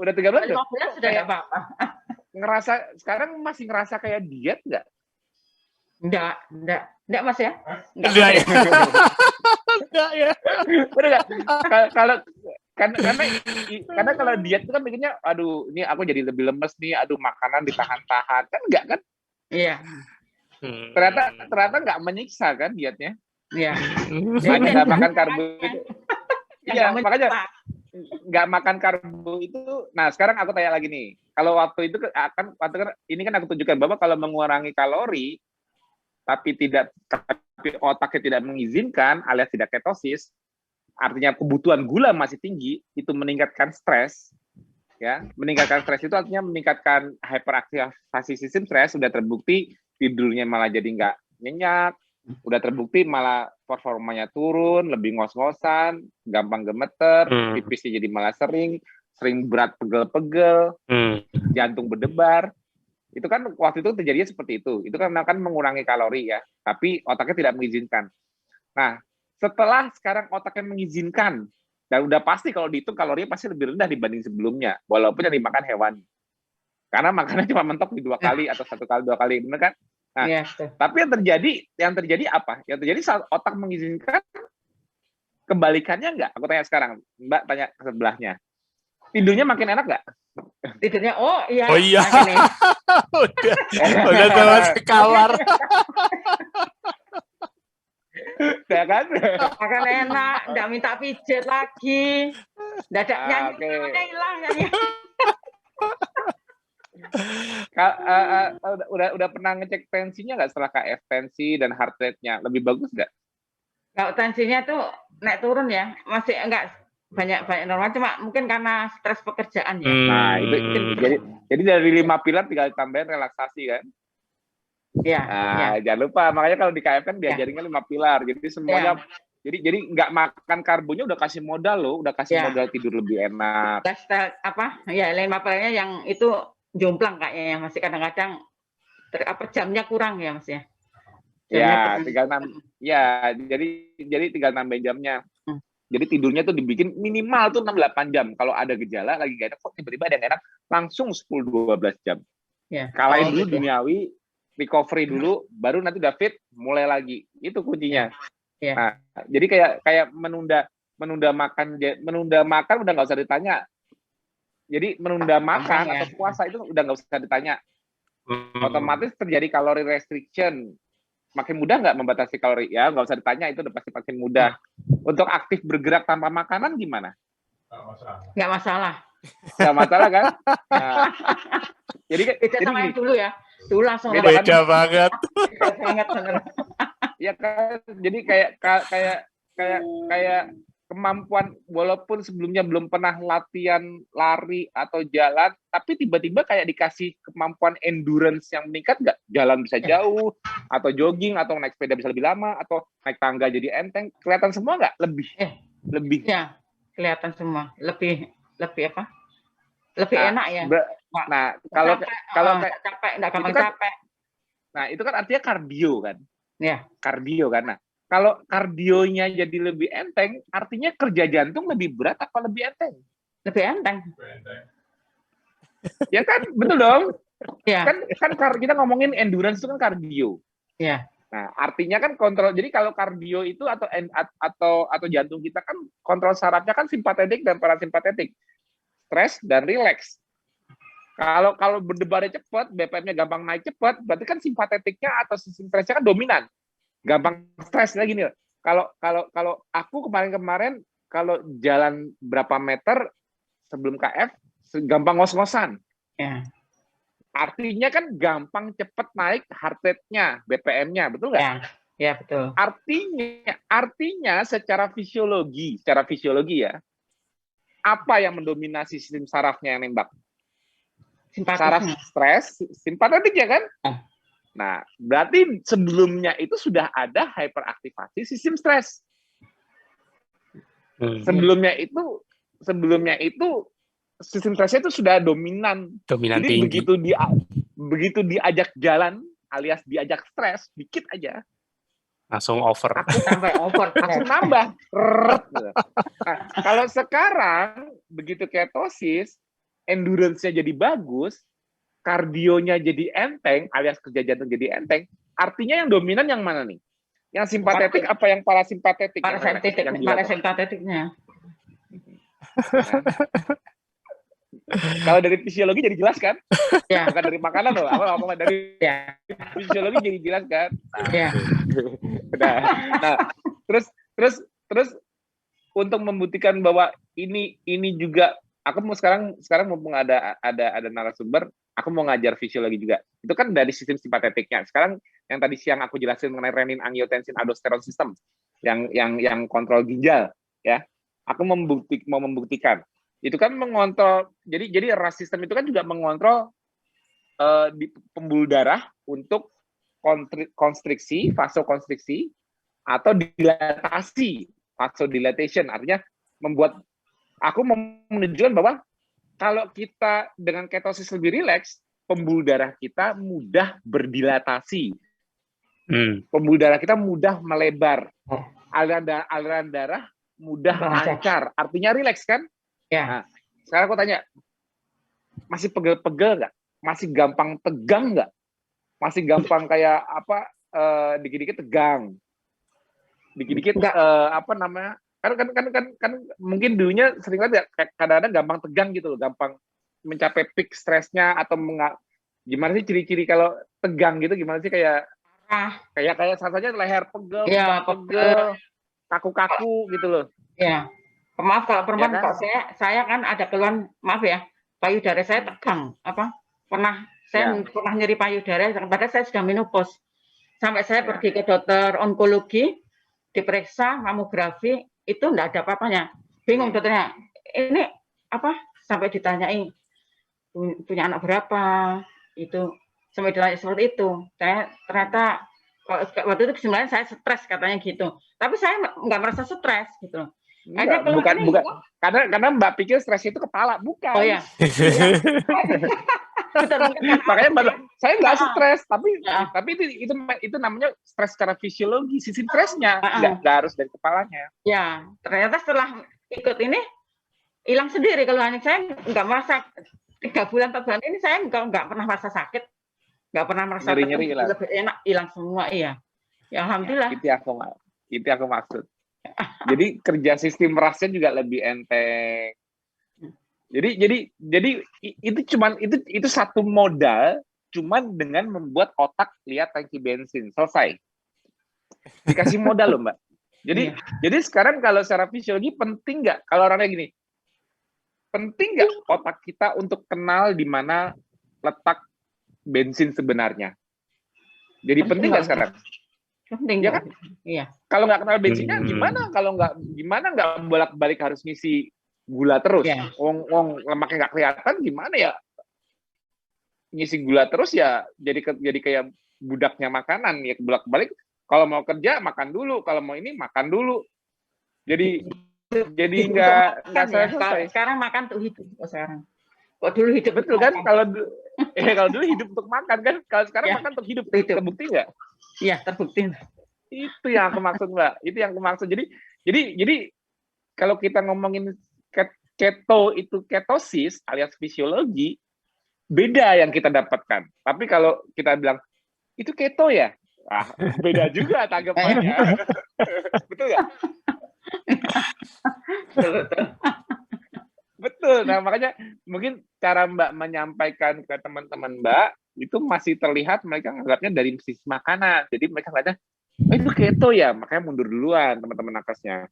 udah 3 bulan sudah nggak apa-apa. Sekarang masih ngerasa kayak diet nggak? Enggak Mas ya? Enggak ya. Enggak ya. Bener nggak? Karena kalau diet itu kan mikirnya, aduh, ini aku jadi lebih lemes nih, aduh makanan ditahan-tahan, kan enggak kan? Iya. Ternyata nggak menyiksa kan dietnya? Iya. Makanya nggak makan karbo itu. Iya, makanya nggak makan karbo itu. Nah, sekarang aku tanya lagi nih, kalau waktu ini kan aku tunjukkan bahwa kalau mengurangi kalori tapi otaknya tidak mengizinkan alias tidak ketosis, artinya kebutuhan gula masih tinggi, itu meningkatkan stres. Ya, meningkatkan stres itu artinya meningkatkan hyperaktivasi sistem stres. Sudah terbukti tidurnya malah jadi nggak nyenyak, udah terbukti malah performanya turun, lebih ngos-ngosan, gampang gemeter, pipisnya jadi malah sering berat, pegel-pegel, jantung berdebar. Itu kan waktu itu terjadinya seperti itu. Itu kan mengurangi kalori ya, tapi otaknya tidak mengizinkan. Nah, setelah sekarang otaknya mengizinkan, dan udah pasti kalau dihitung kalorinya pasti lebih rendah dibanding sebelumnya, walaupun yang dimakan hewan. Karena makannya cuma mentok di 2 kali atau 1 kali 2 kali, benar kan? Nah, tapi yang terjadi apa? Yang terjadi saat otak mengizinkan, kebalikannya enggak? Aku tanya sekarang, Mbak tanya ke sebelahnya. Tidurnya makin enak nggak? Tidurnya, oh iya. udah bawa ke kamar. Ya kan? Akan enak, nggak minta pijet lagi. Dadaknya hilang nyanyi. Udah pernah ngecek tensinya nggak setelah KF, tensi dan heart rate-nya lebih bagus nggak? Kalau tensinya tuh naik turun ya, masih enggak banyak normal, cuma mungkin karena stres pekerjaan ya. Nah itu jadi dari 5 pilar tinggal tambahin relaksasi kan? Iya. Jangan lupa, makanya kalau di KF kan diajarinnya 5 pilar, jadi semuanya. Jadi nggak makan karbonya udah kasih modal loh, udah kasih modal tidur lebih enak. Lifestyle ya 5 pilarnya yang itu jomplang kayaknya ya, masih kadang-kadang jamnya kurang ya Mas ya. Jadi tinggal nambahin jamnya. Jadi tidurnya tuh dibikin minimal tuh 6-8 jam. Kalau ada gejala lagi gak enak, kok tiba-tiba ada yang enak, langsung 10-12 jam. Kalahin dulu duniawi, recovery dulu, baru nanti udah fit, mulai lagi. Itu kuncinya. Nah, jadi kayak menunda makan udah nggak usah ditanya. Jadi menunda makan atau puasa itu udah nggak usah ditanya. Otomatis terjadi kalori restriction. Makin mudah nggak membatasi kalori? Ya, nggak usah ditanya, itu udah pasti makin mudah. Untuk aktif bergerak tanpa makanan gimana? Nggak masalah. Nggak masalah kan? Nah, jadi sama yang dulu ya. Dulu langsung beda banget. Beda banget bener. Ya kan, jadi kayak kemampuan, walaupun sebelumnya belum pernah latihan lari atau jalan, tapi tiba-tiba kayak dikasih kemampuan endurance yang meningkat nggak? Jalan bisa jauh, atau jogging, atau naik sepeda bisa lebih lama, atau naik tangga jadi enteng, kelihatan semua nggak? Lebih. Ya, kelihatan semua. Lebih apa? Lebih enak ya. Nah, kalau capek, nggak gampang capek. Nah, itu kan artinya kardio kan? Ya. Kardio kan. Nah, kalau kardionya jadi lebih enteng, artinya kerja jantung lebih berat apa lebih enteng? Lebih enteng. Ya kan, betul dong. Ya. Kan kita ngomongin endurance itu kan kardio. Ya. Nah, artinya kan kontrol. Jadi kalau kardio itu atau jantung kita kan kontrol sarafnya kan simpatetik dan parasimpatetik, stres dan rileks. Kalau berdebarnya cepat, BPM-nya gampang naik cepat, berarti kan simpatetiknya atau sistem stresnya kan dominan. Gampang stres lagi nih. Kalau aku kemarin kalau jalan berapa meter sebelum KF gampang ngos-ngosan. Ya. Artinya kan gampang cepet naik heart rate-nya, BPM-nya, betul nggak? Ya, betul. Artinya secara fisiologi ya, apa yang mendominasi sistem sarafnya yang nembak? Saraf stres, simpatetik ya kan? Nah, berarti sebelumnya itu sudah ada hyperaktivasi sistem stres. Sebelumnya itu sistem stresnya itu sudah dominan. Jadi tinggi. begitu diajak jalan alias diajak stres dikit aja, Langsung over. langsung nambah. Nah, kalau sekarang begitu ketosis, endurance-nya jadi bagus, kardionya jadi enteng, alias kerja jantung jadi enteng. Artinya yang dominan yang mana nih? Yang simpatetik apa yang parasimpatetik? Parasimpatetiknya. Kalau dari fisiologi jadi jelas kan? Ya. Bukan dari makanan loh. Apa dari fisiologi jadi jelas kan? Nah, terus untuk membuktikan bahwa ini juga aku mau sekarang mumpung ada narasumber, aku mau ngajar fisiologi juga. Itu kan dari sistem simpatetiknya. Sekarang yang tadi siang aku jelasin mengenai renin, angiotensin, aldosteron system yang kontrol ginjal ya. Aku mau membuktikan. Itu kan mengontrol, jadi RAS sistem itu kan juga mengontrol di pembuluh darah untuk konstriksi, vasokonstriksi atau dilatasi, vasodilatation. Artinya membuat aku menunjukkan bahwa kalau kita dengan ketosis lebih rileks, pembuluh darah kita mudah berdilatasi. Pembuluh darah kita mudah melebar. Aliran darah mudah lancar. Artinya rileks kan? Ya. Nah, sekarang aku tanya, masih pegel-pegel nggak? Masih gampang tegang nggak? Masih gampang kayak apa? Dikit-dikit tegang, dikit-dikit apa namanya? Kan mungkin dulunya sering lihat ya, kadang-kadang gampang tegang gitu loh, gampang mencapai peak stresnya atau gimana sih ciri-ciri kalau tegang gitu? Gimana sih kayak rasanya leher pegel, ya, pegel, kaku-kaku gitu loh. Ya. Maaf kalau perempuan, ya kan? Kok saya kan ada keluhan, maaf ya, payudara saya tegang, pernah nyeri payudara, padahal saya sudah menopause, sampai saya pergi ke dokter onkologi, diperiksa mamografi, itu enggak ada apa-apanya, bingung dokternya, ini apa, sampai ditanyai punya anak berapa, itu sampai ditanya seperti itu. Saya ternyata waktu itu sebenarnya saya stres katanya gitu, tapi saya nggak merasa stres gitu. Enggak, bukan karena Mbak pikir stres itu kepala, bukan. Oh ya. Makanya saya nggak stres, tapi itu namanya stres secara fisiologi, sisi stresnya nggak harus dari kepalanya. Ya, ternyata setelah ikut ini hilang sendiri. Kalau hanya saya nggak merasa 3 bulan 4 bulan ini saya nggak pernah merasa sakit, nggak pernah merasa nyeri lebih enak, hilang semua. Iya, ya alhamdulillah. Itu aku maksud. Jadi kerja sistem rasnya juga lebih enteng. Jadi itu satu modal, cuman dengan membuat otak lihat tangki bensin, selesai. Dikasih modal loh Mbak. Jadi sekarang kalau secara fisiologi penting nggak? Kalau orangnya gini, penting nggak otak kita untuk kenal di mana letak bensin sebenarnya? Jadi penting nggak sekarang? Penting ya kan? Iya. Kalau nggak kenal bensinnya gimana? Kalau nggak bolak-balik harus ngisi gula terus? Wong lemaknya nggak kelihatan gimana ya? Ngisi gula terus ya jadi kayak budaknya makanan ya, bolak-balik. Kalau mau kerja makan dulu, kalau mau ini makan dulu. Jadi nggak selesai. Sekarang makan tuh hidup sekarang. Kok dulu hidup betul kan? Kalau dulu hidup untuk makan kan? Kalau sekarang makan untuk hidup. Terbukti nggak? Iya, terbukti. Itu yang aku maksud Mbak. Itu yang aku maksud. Jadi kalau kita ngomongin keto itu ketosis alias fisiologi, beda yang kita dapatkan. Tapi kalau kita bilang itu keto ya, beda juga tanggapannya. Betul nggak? Betul. Nah makanya mungkin cara Mbak menyampaikan ke teman-teman Mbak itu masih terlihat mereka menganggapnya dari sisi makanan. Jadi mereka ngeliatnya, itu keto ya, makanya mundur duluan teman-teman nakesnya.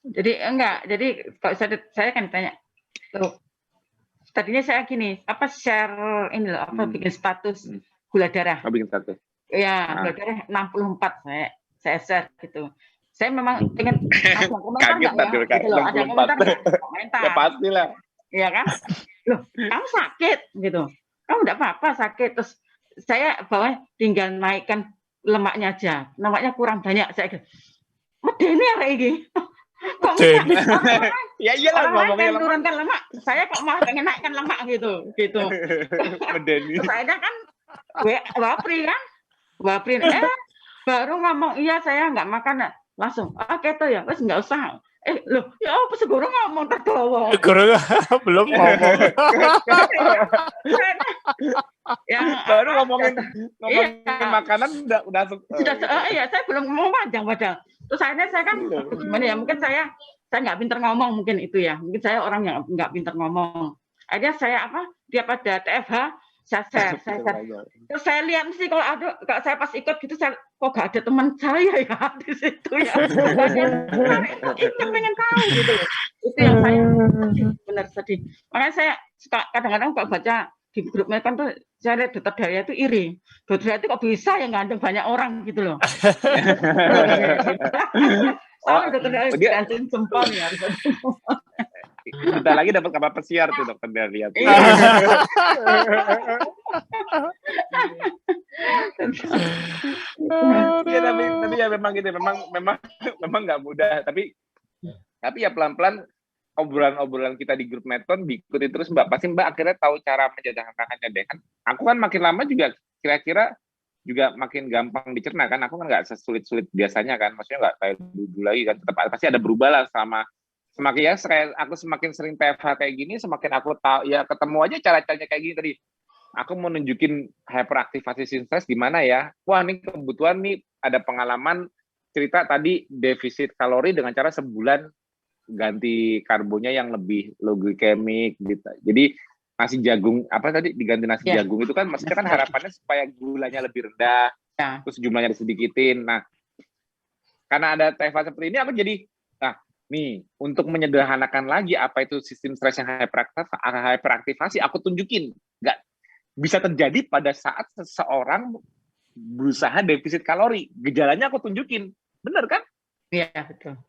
Jadi enggak, jadi kalau saya kan tanya, loh, tadinya saya gini, share ini loh, bikin status gula darah. Bikin status. Ya, gula darah 64 saya share gitu. Saya memang pengen ada komentar nggak ya? Gitu loh, ada komentar nggak? Komentar. Ya pastilah. Iya kan? Loh, kamu sakit gitu. Kamu enggak apa-apa sakit, terus saya bawah tinggal naikkan lemaknya aja. Lemaknya kurang banyak saya. Medeni arek iki. Kok Medeni. Ya iyalah orang lain ngomongin pengen lemak. turunkan lemak, saya kok malah pengen naikkan lemak gitu. Medeni. Terus akhirnya kan wapri kan, baru ngomong iya saya nggak makan, langsung keto ya, wes nggak usah. Loh, ya apa segoro ngomong terdowo. Guru belum ngomong. Yang Baru ngomongin iya. makanan udah iya, saya belum ngomong panjang padahal. Terus akhirnya saya kan gimana ya, mungkin saya nggak pintar ngomong, mungkin itu ya, mungkin saya orang yang nggak pintar ngomong. Akhirnya saya dia pada TFH saya share. Terus saya lihat sih kalau saya pas ikut gitu, saya kok gak ada teman saya ya di situ ya. Itu pengen tahu gitu loh. Itu yang saya benar sedih. Makanya saya suka kadang-kadang kalau baca di grup mereka tuh, saya lihat Dokter Dalia itu iri. Dokter Dalia itu kok bisa ya ngandung banyak orang gitu loh. Dokter Dalia gantiin jempol ya. Bentar lagi dapat kabar pesiar tuh Dokter Dalia. Ya tapi ya memang gitu, memang nggak mudah, tapi ya pelan-pelan obrolan kita di grup Meton diikuti terus Mbak, pasti Mbak akhirnya tahu cara menyederhanakannya deh kan. Aku kan makin lama juga kira-kira juga makin gampang dicerna kan, aku kan nggak sesulit-sulit biasanya kan, maksudnya nggak kayak dulu lagi kan, tetap pasti ada berubah lah sama semakin ya aku semakin sering TFH kayak gini, semakin aku tahu ya ketemu aja cara-caranya kayak gini tadi. Aku mau nunjukin hyperaktivasi sintes di mana ya. Wah, ini kebutuhan nih, ada pengalaman cerita tadi defisit kalori dengan cara sebulan ganti karbonya yang lebih low glycemic gitu. Jadi nasi jagung apa tadi diganti nasi jagung itu kan maksudnya kan harapannya supaya gulanya lebih rendah, terus jumlahnya disedikitin. Nah, karena ada TFH seperti ini aku jadi nih, untuk menyederhanakan lagi apa itu sistem stres yang hyperaktivasi, aku tunjukin. Nggak bisa terjadi pada saat seseorang berusaha defisit kalori. Gejalanya aku tunjukin. Bener kan? Iya, betul.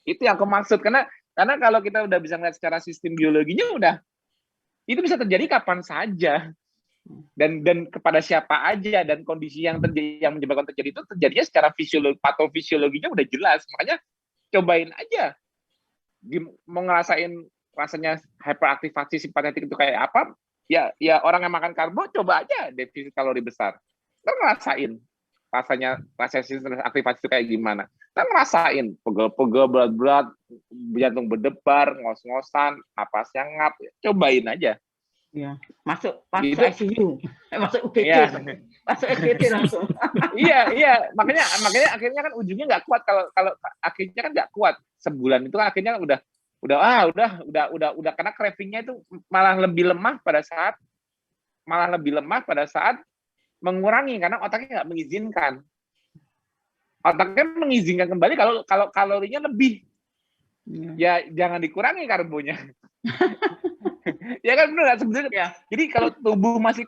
Itu yang aku maksud. Karena kalau kita udah bisa ngeliat secara sistem biologinya, udah itu bisa terjadi kapan saja. Dan kepada siapa aja, dan kondisi yang menyebabkan terjadi itu terjadinya secara patofisiologinya udah jelas. Makanya cobain aja, mau ngerasain rasanya hyperaktivasi simpatetik itu kayak apa, ya orang yang makan karbo coba aja defisit kalori besar, kita ngerasain rasanya aktivasi itu kayak gimana, kita ngerasain pegel-pegel, berat-berat, jantung berdebar, ngos-ngosan, napasnya ngap, cobain aja. Ya, masuk gitu. ICU, masuk UGD, masuk SGD langsung. Iya, makanya akhirnya kan ujungnya nggak kuat, kalau akhirnya kan nggak kuat sebulan itu kan akhirnya udah karena cravingnya itu malah lebih lemah pada saat mengurangi, karena otaknya nggak mengizinkan. Otaknya mengizinkan kembali kalau kalorinya lebih. Ya jangan dikurangi karbonya. Ya kan benar sebenarnya. Ya. Jadi kalau tubuh masih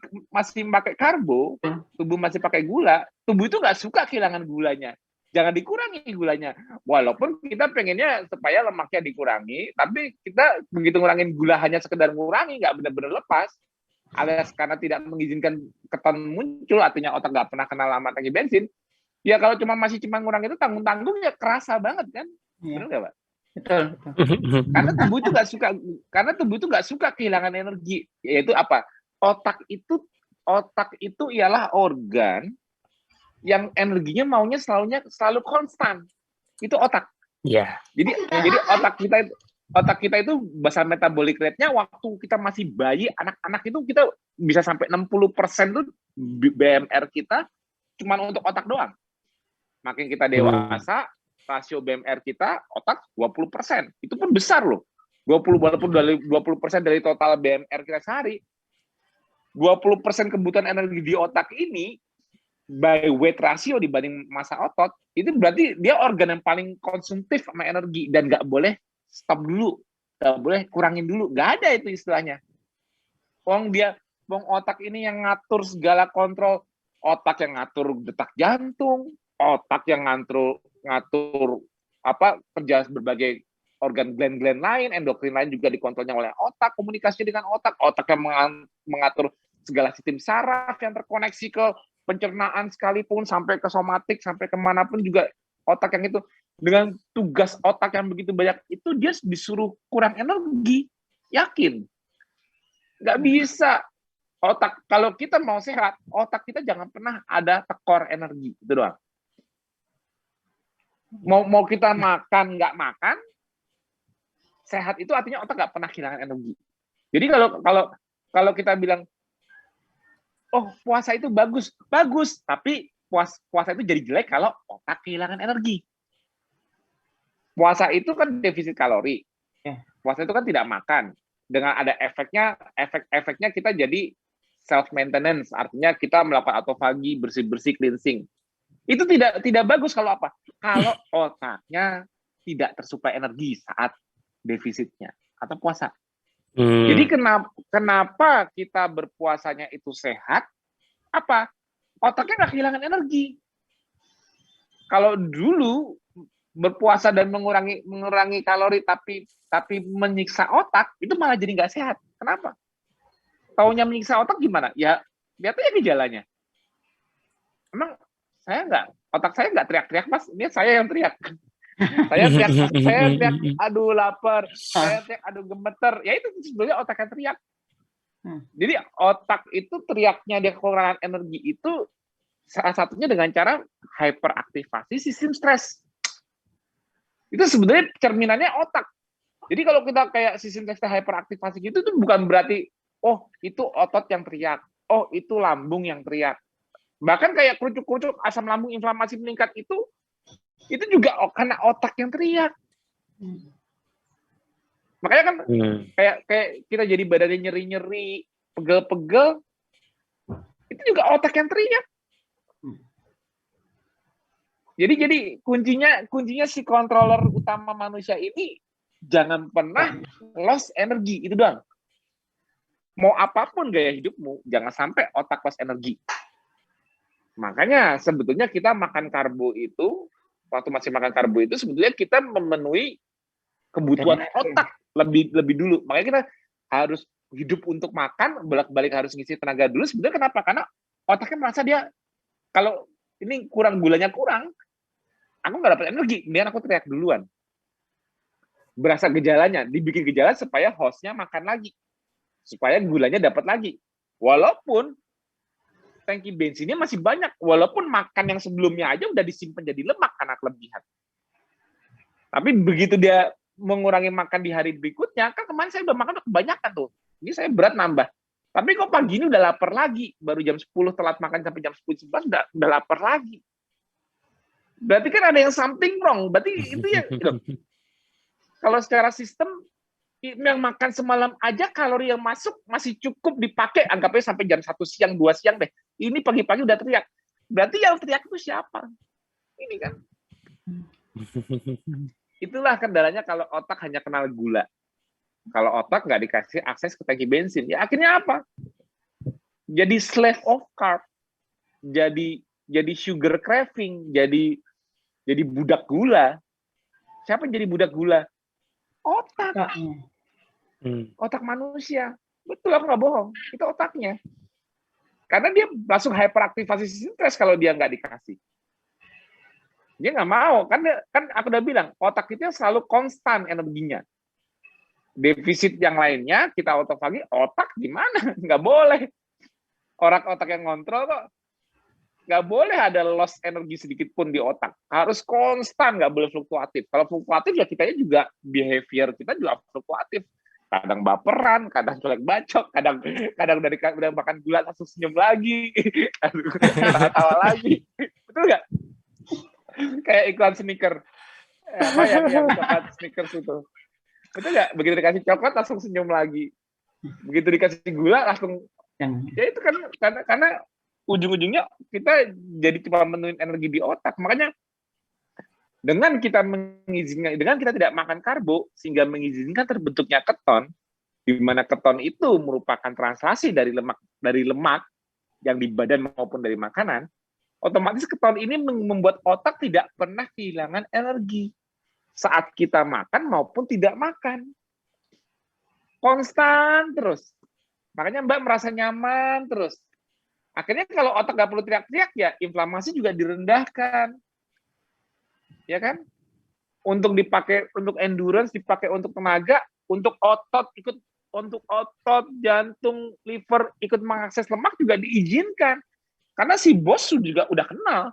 pakai karbo, tubuh masih pakai gula, tubuh itu nggak suka kehilangan gulanya. Jangan dikurangi gulanya. Walaupun kita pengennya supaya lemaknya dikurangi, tapi kita begitu ngurangin gula hanya sekedar ngurangi, nggak benar-benar lepas. Alias karena tidak mengizinkan keton muncul, artinya otak nggak pernah kenal lama tangki bensin. Ya kalau masih ngurang itu tanggung-tanggung ya kerasa banget kan. Ya. Benar nggak, Pak? Betul. Karena tubuh itu nggak suka kehilangan energi. Yaitu apa? Otak itu ialah organ yang energinya maunya selalu konstan. Itu otak. Iya. Jadi otak kita itu bahasa metabolic rate-nya waktu kita masih bayi, anak-anak itu kita bisa sampai 60% tuh BMR kita cuma untuk otak doang. Makin kita dewasa, rasio BMR kita otak 20%. Itu pun besar loh. 20% dari total BMR kita sehari. 20% kebutuhan energi di otak ini by weight ratio dibanding massa otot, itu berarti dia organ yang paling konsumtif sama energi, dan nggak boleh stop dulu, nggak boleh kurangin dulu, nggak ada itu istilahnya. Wong otak ini yang ngatur segala kontrol, otak yang ngatur detak jantung, otak yang ngatur kerja berbagai organ gland lain, endokrin lain juga dikontrolnya oleh otak, komunikasi dengan otak yang mengatur segala sistem saraf yang terkoneksi ke pencernaan sekalipun, sampai ke somatik, sampai kemanapun juga otak yang itu. Dengan tugas otak yang begitu banyak itu, dia disuruh kurang energi. Yakin. Nggak bisa. Otak, kalau kita mau sehat, otak kita jangan pernah ada tekor energi. Itu doang. Mau kita makan, nggak makan, sehat itu artinya otak nggak pernah kehilangan energi. Jadi kalau kita bilang, oh puasa itu bagus, tapi puasa itu jadi jelek kalau otak kehilangan energi. Puasa itu kan defisit kalori. Puasa itu kan tidak makan. Dengan ada efeknya kita jadi self maintenance, artinya kita melakukan autofagi, bersih-bersih, cleansing. Itu tidak bagus kalau apa? Kalau otaknya tidak tersuplai energi saat defisitnya atau puasa. Jadi kenapa kita berpuasanya itu sehat? Apa? Otaknya nggak kehilangan energi. Kalau dulu berpuasa dan mengurangi kalori tapi menyiksa otak, itu malah jadi nggak sehat. Kenapa? Taunya menyiksa otak gimana? Ya lihat aja gejalanya. Emang otak saya nggak teriak-teriak, Mas. Ini saya yang teriak. Saya teriak, aduh lapar. Saya teriak, aduh gemeter. Ya itu sebenarnya otak yang teriak. Jadi otak itu teriaknya dia kekurangan energi itu salah satunya dengan cara hyperaktivasi sistem stres. Itu sebenarnya cerminannya otak. Jadi kalau kita kayak sistem stres hyperaktivasi gitu, itu bukan berarti, oh itu otot yang teriak, oh itu lambung yang teriak. Bahkan kayak kerucuk-kerucuk, asam lambung, inflamasi meningkat itu juga karena otak yang teriak. Makanya kan kayak kita jadi badannya nyeri-nyeri, pegel-pegel, itu juga otak yang teriak. Jadi kuncinya si controller utama manusia ini jangan pernah lost energi, itu doang. Mau apapun gaya hidupmu, jangan sampai otak lost energi. Makanya sebetulnya kita makan karbo itu, waktu masih makan karbo itu sebetulnya kita memenuhi kebutuhan otak lebih dulu. Makanya kita harus hidup untuk makan, bolak-balik harus ngisi tenaga dulu. Sebenarnya kenapa? Karena otaknya merasa dia, kalau ini gulanya kurang, aku nggak dapat energi, kemudian aku teriak duluan. Berasa gejalanya, dibikin gejala supaya hostnya makan lagi. Supaya gulanya dapat lagi. Walaupun tangki bensinnya masih banyak, walaupun makan yang sebelumnya aja udah disimpan jadi lemak karena kelebihan. Tapi begitu dia mengurangi makan di hari berikutnya, kan kemarin saya udah makan udah kebanyakan tuh. Ini saya berat nambah. Tapi kok pagi ini udah lapar lagi. Baru jam 10 telat makan sampai jam 10-11 udah lapar lagi. Berarti kan ada yang something wrong. Berarti itu ya. Kalau secara sistem, yang makan semalam aja kalori yang masuk masih cukup dipakai, anggapnya sampai jam 1 siang, 2 siang deh. Ini pagi-pagi udah teriak. Berarti yang teriak itu siapa? Ini kan. Itulah kendalanya kalau otak hanya kenal gula. Kalau otak nggak dikasih akses ke tangki bensin, ya akhirnya apa? Jadi slave of carb. Jadi sugar craving, jadi budak gula. Siapa yang jadi budak gula? Otak. Otak manusia. Betul, aku nggak bohong. Itu otaknya. Karena dia langsung hyperaktivasi sistem stres kalau dia nggak dikasih. Dia nggak mau. Kan aku udah bilang, otak itu selalu konstan energinya. Defisit yang lainnya, kita autofagi, otak gimana? Nggak boleh. Otak yang ngontrol kok. Nggak boleh ada loss energi sedikit pun di otak. Harus konstan, nggak boleh fluktuatif. Kalau fluktuatif ya kitanya juga, behavior kita juga fluktuatif. Kadang baperan, kadang colek bacok, kadang udah makan gula langsung senyum lagi, tawa lagi. Betul nggak? Kayak iklan sneaker. Apa yang coklat Snickers itu. Betul nggak? Begitu dikasih coklat langsung senyum lagi. Begitu dikasih gula langsung. Ya itu kan karena ujung-ujungnya kita jadi cuma memenuhi energi di otak. Makanya dengan kita tidak makan karbo, sehingga mengizinkan terbentuknya keton, di mana keton itu merupakan translasi dari lemak yang di badan maupun dari makanan, otomatis keton ini membuat otak tidak pernah kehilangan energi saat kita makan maupun tidak makan. Konstan terus. Makanya Mbak merasa nyaman terus. Akhirnya kalau otak nggak perlu teriak-teriak, ya inflamasi juga direndahkan. Ya kan? Untuk dipakai untuk endurance, dipakai untuk tenaga, untuk otot jantung, liver ikut mengakses lemak juga diizinkan. Karena si bos juga udah kenal.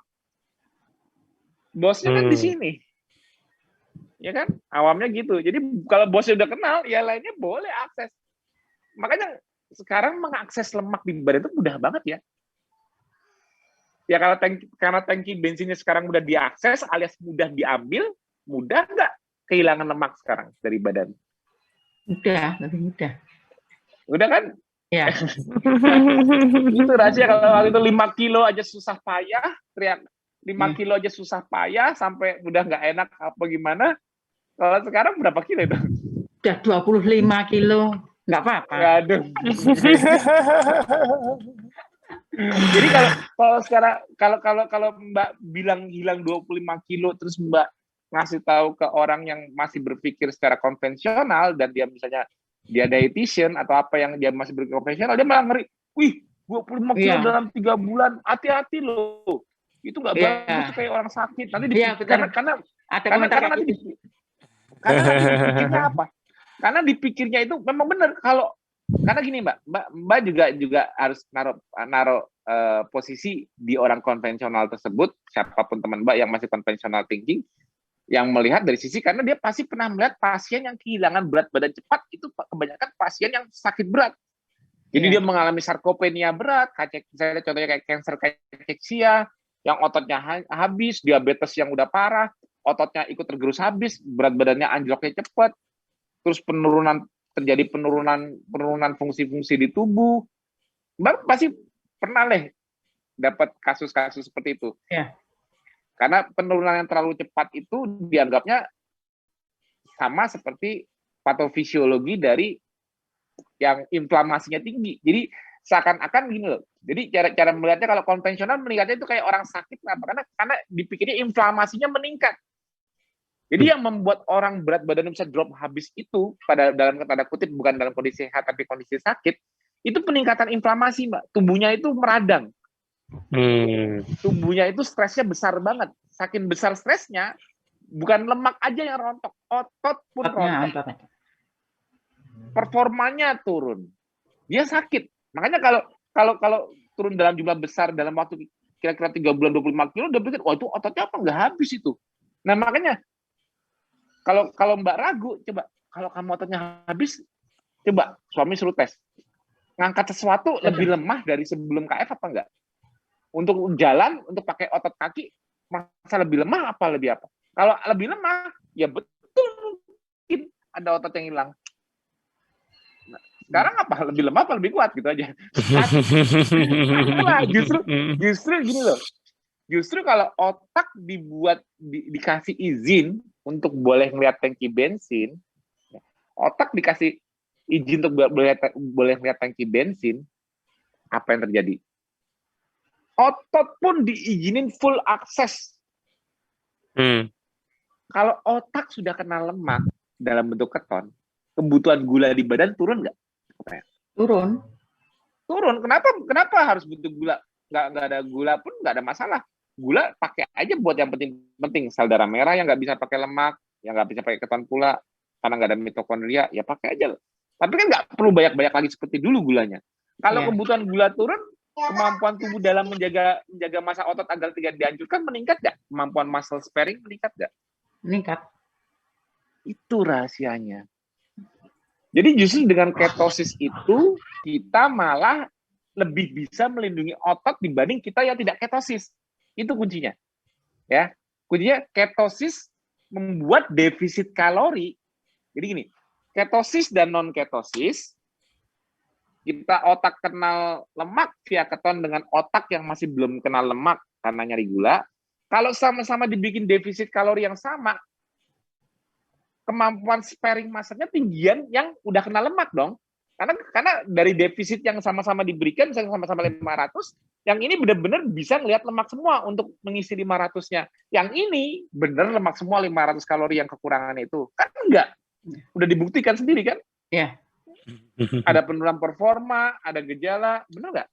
Bosnya kan di sini. Ya kan? Awamnya gitu. Jadi kalau bosnya udah kenal, ya lainnya boleh akses. Makanya sekarang mengakses lemak di badan itu mudah banget ya. Ya karena tangki bensinnya sekarang mudah diakses alias mudah diambil, mudah nggak kehilangan lemak sekarang dari badan? Mudah, lebih mudah. Udah kan? Ya. Itu rahasia. Kalau waktu itu 5 kilo aja susah payah, teriak 5 kilo aja susah payah, sampai udah nggak enak apa gimana. Kalau sekarang berapa kilo itu? Udah 25 kilo. Nggak apa-apa. Aduh. Jadi kalau Mbak bilang hilang 25 kilo, terus Mbak ngasih tahu ke orang yang masih berpikir secara konvensional, dan dia misalnya dia dietitian atau apa yang dia masih berpikir konvensional, dia malah ngeri. Wih, 25 kilo dalam 3 bulan, hati-hati loh. Itu nggak bagus tuh, kayak orang sakit. Nanti karena nanti dipikirnya apa? Karena dipikirnya itu memang benar. Karena gini Mbak juga harus naruh posisi di orang konvensional tersebut, siapapun teman Mbak yang masih konvensional thinking, yang melihat dari sisi, karena dia pasti pernah melihat pasien yang kehilangan berat badan cepat, itu kebanyakan pasien yang sakit berat. Jadi dia mengalami sarkopenia berat, misalnya contohnya kayak kanker kachexia, yang ototnya habis, diabetes yang udah parah, ototnya ikut tergerus habis, berat badannya anjloknya cepat, terus terjadi penurunan fungsi-fungsi di tubuh. Mbak pasti pernah dapat kasus-kasus seperti itu. Ya. Karena penurunan yang terlalu cepat itu dianggapnya sama seperti patofisiologi dari yang inflamasinya tinggi. Jadi seakan-akan gini loh. Jadi cara melihatnya, kalau konvensional melihatnya itu kayak orang sakit, karena dipikirnya inflamasinya meningkat. Jadi yang membuat orang berat badan bisa drop habis itu, dalam tanda kutip, bukan dalam kondisi sehat tapi kondisi sakit, itu peningkatan inflamasi, Mbak. Tubuhnya itu meradang. Tubuhnya itu stresnya besar banget. Saking besar stresnya, bukan lemak aja yang rontok, otot pun rontok. Performanya turun. Dia sakit. Makanya kalau turun dalam jumlah besar dalam waktu kira-kira 3 bulan 25 kilo, udah pikir, wah itu ototnya apa nggak habis itu. Nah makanya kalau Mbak ragu, coba kalau kamu ototnya habis, coba suami suruh tes. Ngangkat sesuatu lebih lemah dari sebelum KF apa enggak? Untuk jalan, untuk pakai otot kaki, masa lebih lemah apa lebih apa? Kalau lebih lemah, ya betul mungkin ada otot yang hilang. Nah, sekarang apa? Lebih lemah apa lebih kuat? Gitu aja. Nah, justru gini loh. Justru kalau otak dikasih izin untuk boleh melihat tangki bensin, otak dikasih izin untuk boleh melihat tangki bensin, apa yang terjadi? Otot pun diizinin full akses. Kalau otak sudah kena lemak dalam bentuk keton, kebutuhan gula di badan turun nggak? Turun. Kenapa harus butuh gula? Nggak ada gula pun nggak ada masalah. Gula pakai aja buat yang penting. Sel darah merah yang nggak bisa pakai lemak, yang nggak bisa pakai keton pula, karena nggak ada mitokondria, ya pakai aja. Tapi kan nggak perlu banyak-banyak lagi seperti dulu gulanya. Kalau kebutuhan gula turun, kemampuan tubuh dalam menjaga massa otot agar tidak dihancurkan meningkat nggak? Kemampuan muscle sparing meningkat nggak? Meningkat. Itu rahasianya. Jadi justru dengan ketosis itu, kita malah lebih bisa melindungi otot dibanding kita yang tidak ketosis. Itu kuncinya. Ya. Kuncinya ketosis membuat defisit kalori. Jadi gini, ketosis dan non-ketosis, kita otak kenal lemak via keton dengan otak yang masih belum kenal lemak karena nyari gula. Kalau sama-sama dibikin defisit kalori yang sama, kemampuan sparing muscle-nya tinggian yang udah kena lemak dong. Karena dari defisit yang sama-sama diberikan, misalnya sama-sama 500, yang ini benar-benar bisa ngelihat lemak semua untuk mengisi 500-nya. Yang ini benar lemak semua 500 kalori yang kekurangan itu. Kan enggak. Udah dibuktikan sendiri kan? Iya. ada penurunan performa, ada gejala, benar nggak?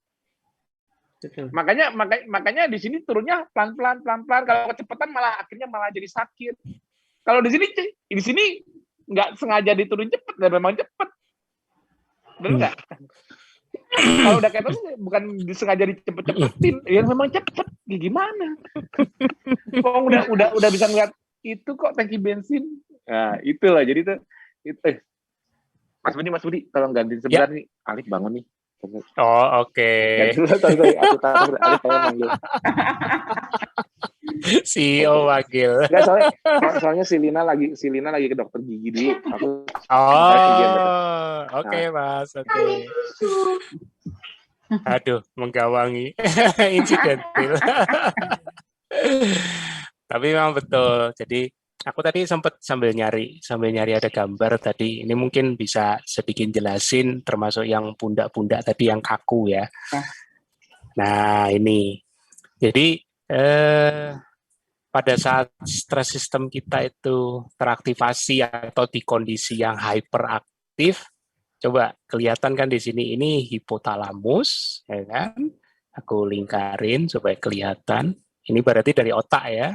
Betul. Makanya di sini turunnya pelan-pelan. Kalau kecepatan akhirnya malah jadi sakit. Kalau di sini nggak sengaja diturun cepat, dan memang cepat, benar nggak? Kalau udah ketosis bukan disengaja dicepet-cepetin, ya memang cepet. Gimana? Kok udah bisa ngeliat itu kok tangki bensin. Nah, itulah jadi itu. Mas Budi, tolong gantiin sebentar nih. Alif bangun nih. Oh, oke. Sorry, Alif pengen manggil. CEO wakil. Enggak, soalnya Silina lagi ke dokter gigi dulu. Oke, Mas. Oke. Aduh, menggawangi insidental. Tapi memang betul. Jadi aku tadi sempat sambil nyari ada gambar tadi. Ini mungkin bisa sedikit jelasin, termasuk yang pundak-pundak tadi yang kaku ya. Nah ini, jadi pada saat stres sistem kita itu teraktivasi atau di kondisi yang hyperaktif, coba kelihatan kan di sini ini hipotalamus, ya kan? Aku lingkarin supaya kelihatan. Ini berarti dari otak ya,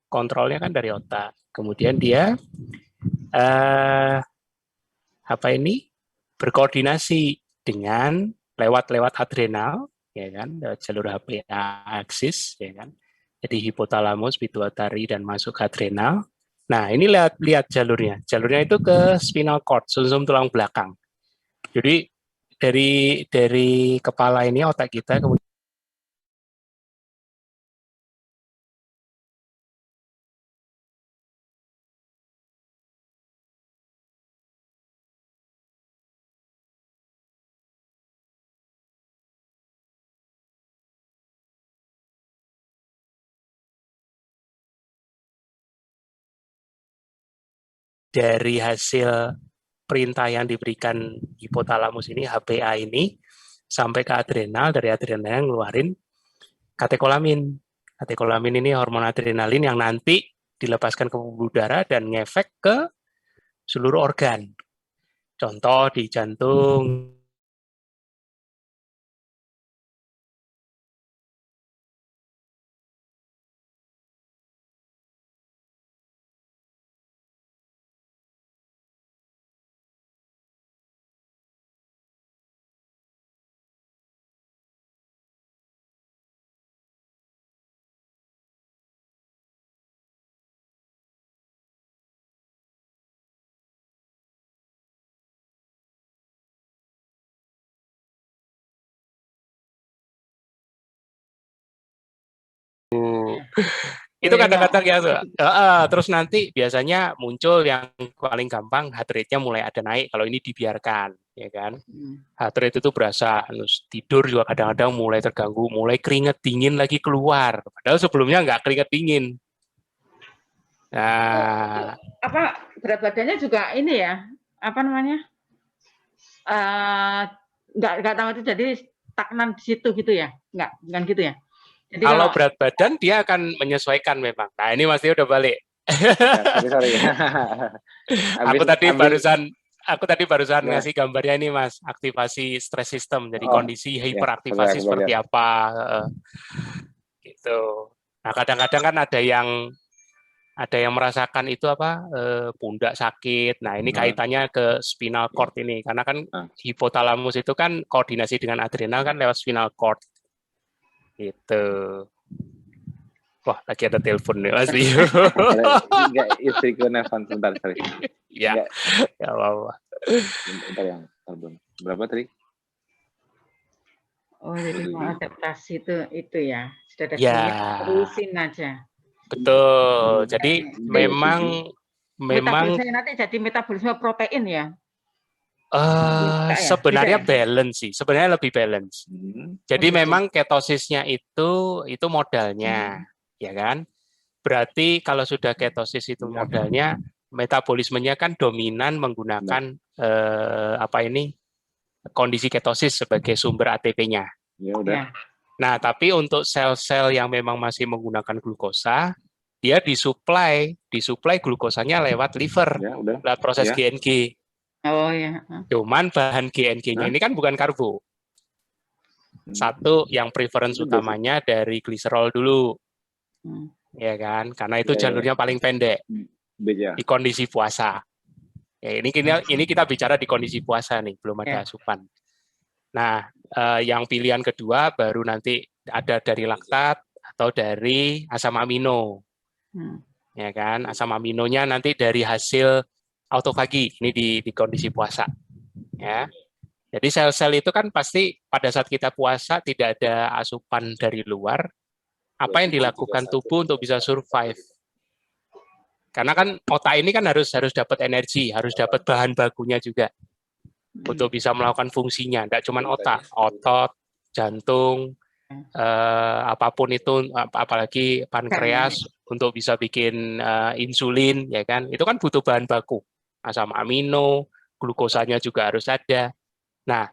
kontrolnya kan dari otak. Kemudian dia berkoordinasi dengan lewat adrenal, ya kan, lewat jalur HPA aksis, ya kan. Jadi hipotalamus, pituitary dan masuk ke adrenal. Nah, ini lihat jalurnya. Jalurnya itu ke spinal cord, sumsum tulang belakang. Jadi dari kepala ini otak kita kemudian dari hasil perintah yang diberikan hipotalamus ini, HPA ini, sampai ke adrenal, dari adrenal yang ngeluarin katekolamin. Katekolamin ini hormon adrenalin yang nanti dilepaskan ke pembuluh darah dan ngefek ke seluruh organ. Contoh di jantung, itu kadang-kadang ya, terus nanti biasanya muncul yang paling gampang heart rate-nya mulai ada naik kalau ini dibiarkan, ya kan? Heart rate itu berasa, tidur juga kadang-kadang mulai terganggu, mulai keringat dingin lagi keluar, padahal sebelumnya nggak keringat dingin. Nah, berat badannya juga ini ya, nggak tahu itu jadi stagnan di situ gitu ya, bukan gitu ya. Jadi kalau berat badan dia akan menyesuaikan memang. Nah ini Mas Tio udah balik. Sorry. Aku tadi barusan ngasih gambarnya ini Mas, aktivasi stres sistem. Jadi kondisi hiperaktivasi seperti apa, gitu. Nah kadang-kadang kan ada yang merasakan itu pundak sakit. Nah ini kaitannya ke spinal cord ini, karena kan hipotalamus itu kan koordinasi dengan adrenal kan lewat spinal cord. Gitu. Wah, lagi ada telepon nih Mas Tio. Enggak, istriku nelfon sebentar, sorry. Ya, ya apa-apa. Bentar yang telepon. Berapa tadi? Oh, jadi mau adaptasi itu ya. Sudah ada terusin aja. Betul. Jadi memang metabolisme nanti jadi metabolisme protein ya. Sebenarnya balance sih, sebenarnya lebih balance. Jadi memang ketosisnya itu modalnya, ya kan? Berarti kalau sudah ketosis itu modalnya, metabolismenya kan dominan menggunakan kondisi ketosis sebagai sumber ATP-nya. Ya udah. Nah, tapi untuk sel-sel yang memang masih menggunakan glukosa, dia disuplai glukosanya lewat liver, lewat proses GNG. Oh ya. Cuman bahan GNG-nya ini kan bukan karbo. Satu yang preference utamanya dari gliserol dulu. Ya kan? Karena itu jalurnya paling pendek di kondisi puasa. Ya, ini kita bicara di kondisi puasa nih, belum ada asupan. Nah, yang pilihan kedua baru nanti ada dari laktat atau dari asam amino. Ya kan? Asam aminonya nanti dari hasil autofagi, ini di kondisi puasa. Ya. Jadi sel-sel itu kan pasti pada saat kita puasa tidak ada asupan dari luar, apa yang dilakukan tubuh untuk bisa survive? Karena kan otak ini kan harus dapat energi, harus dapat bahan bakunya juga untuk bisa melakukan fungsinya. Tidak cuma otak, otot, jantung, apapun itu, apalagi pankreas untuk bisa bikin insulin, ya kan? Itu kan butuh bahan baku, asam amino, glukosanya juga harus ada. Nah,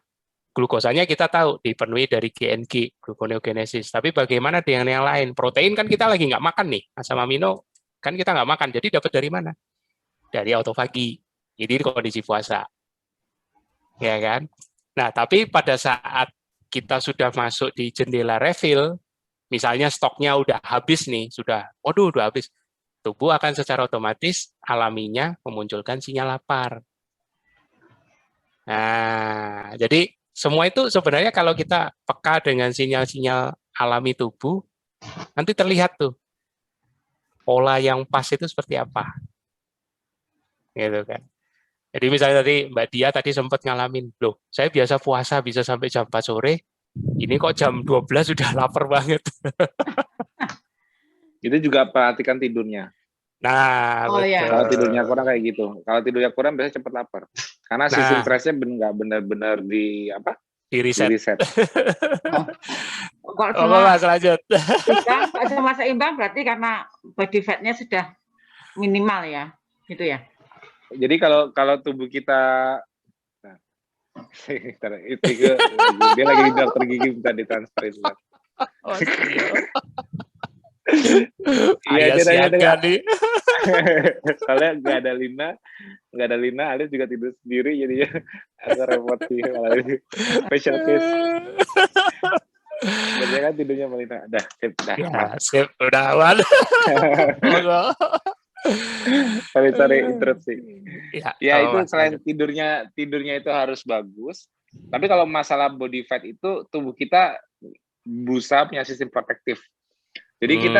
glukosanya kita tahu dipenuhi dari GNG, gluconeogenesis. Tapi bagaimana dengan yang lain? Protein kan kita lagi nggak makan nih, asam amino kan kita nggak makan. Jadi dapat dari mana? Dari autofagi. Jadi di kondisi puasa, ya kan? Nah, tapi pada saat kita sudah masuk di jendela refill, misalnya stoknya udah habis nih, udah habis, tubuh akan secara otomatis alaminya memunculkan sinyal lapar. Nah, jadi semua itu sebenarnya kalau kita peka dengan sinyal-sinyal alami tubuh, nanti terlihat tuh pola yang pas itu seperti apa. Gitu kan. Jadi misalnya tadi Mbak Dia tadi sempat ngalamin, loh, saya biasa puasa bisa sampai jam 4 sore, ini kok jam 12 sudah lapar banget. Itu juga perhatikan tidurnya. Nah, kalau tidurnya kurang kayak gitu. Kalau tidurnya kurang biasanya cepat lapar. Karena sistem stresnya nggak benar-benar di reset. Kok semua seimbang berarti karena body fat-nya sudah minimal ya, gitu ya. Jadi kalau tubuh kita, dia lagi di dokter gigi minta ditransfer itu. Iya, jadinya nih. Soalnya nggak ada Lina, Alif juga tidur sendiri, jadinya agak repot sih kalau special case. Biasanya kan tidurnya Melina. Dah, sip, udah aman. Sorry interupsi. Ya itu selain lanjut. tidurnya itu harus bagus. Tapi kalau masalah body fat itu tubuh kita berusaha punya sistem protektif. Jadi kita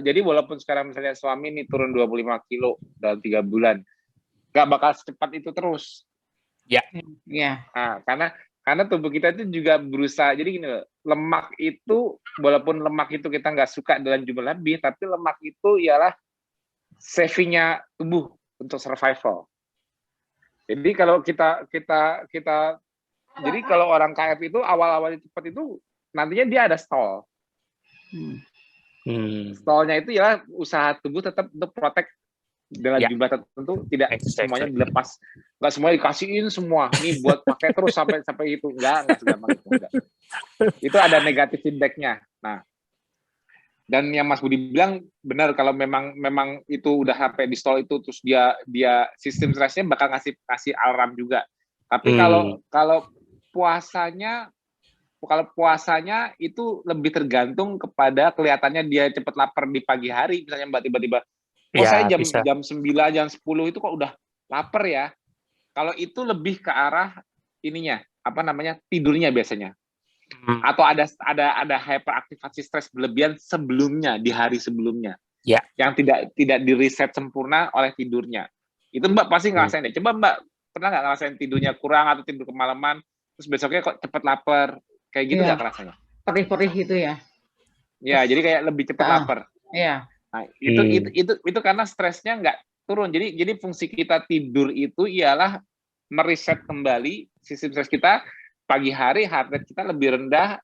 jadi walaupun sekarang misalnya suami ini turun 25 kilo dalam 3 bulan, nggak bakal secepat itu terus. Ya. Nah, karena tubuh kita itu juga berusaha. Jadi gini, lemak itu walaupun lemak itu kita nggak suka dalam jumlah lebih, tapi lemak itu ialah savingnya tubuh untuk survival. Jadi kalau kita jadi kalau orang KF itu awal-awal cepat itu nantinya dia ada stall. Stallnya itu ya usaha tubuh tetap untuk protect dengan jumlah tertentu, tidak semuanya dilepas, nggak semuanya dikasihin semua nih buat pakai terus sampai itu, nggak segampang itu, enggak. Itu ada negatif feedbacknya. Nah, dan yang Mas Budi bilang benar, kalau memang itu udah sampai di stall itu terus dia sistem stresnya bakal ngasih alarm juga. Tapi kalau puasanya itu lebih tergantung kepada kelihatannya dia cepat lapar di pagi hari, misalnya Mbak tiba-tiba, saya jam 9, jam 10 itu kok udah lapar ya. Kalau itu lebih ke arah ininya, tidurnya biasanya. Atau ada hyperaktivasi stres berlebihan sebelumnya, di hari sebelumnya. Yang tidak di-reset sempurna oleh tidurnya. Itu Mbak pasti ngerasain deh. Coba Mbak pernah nggak ngerasain tidurnya kurang atau tidur kemalaman, terus besoknya kok cepat lapar? Kayak gitu nggak rasanya? Perih-perih gitu ya? Ya, jadi kayak lebih cepat lapar. Iya. Nah, itu karena stresnya nggak turun. Jadi fungsi kita tidur itu ialah mereset kembali sistem stres kita. Pagi hari heart rate kita lebih rendah,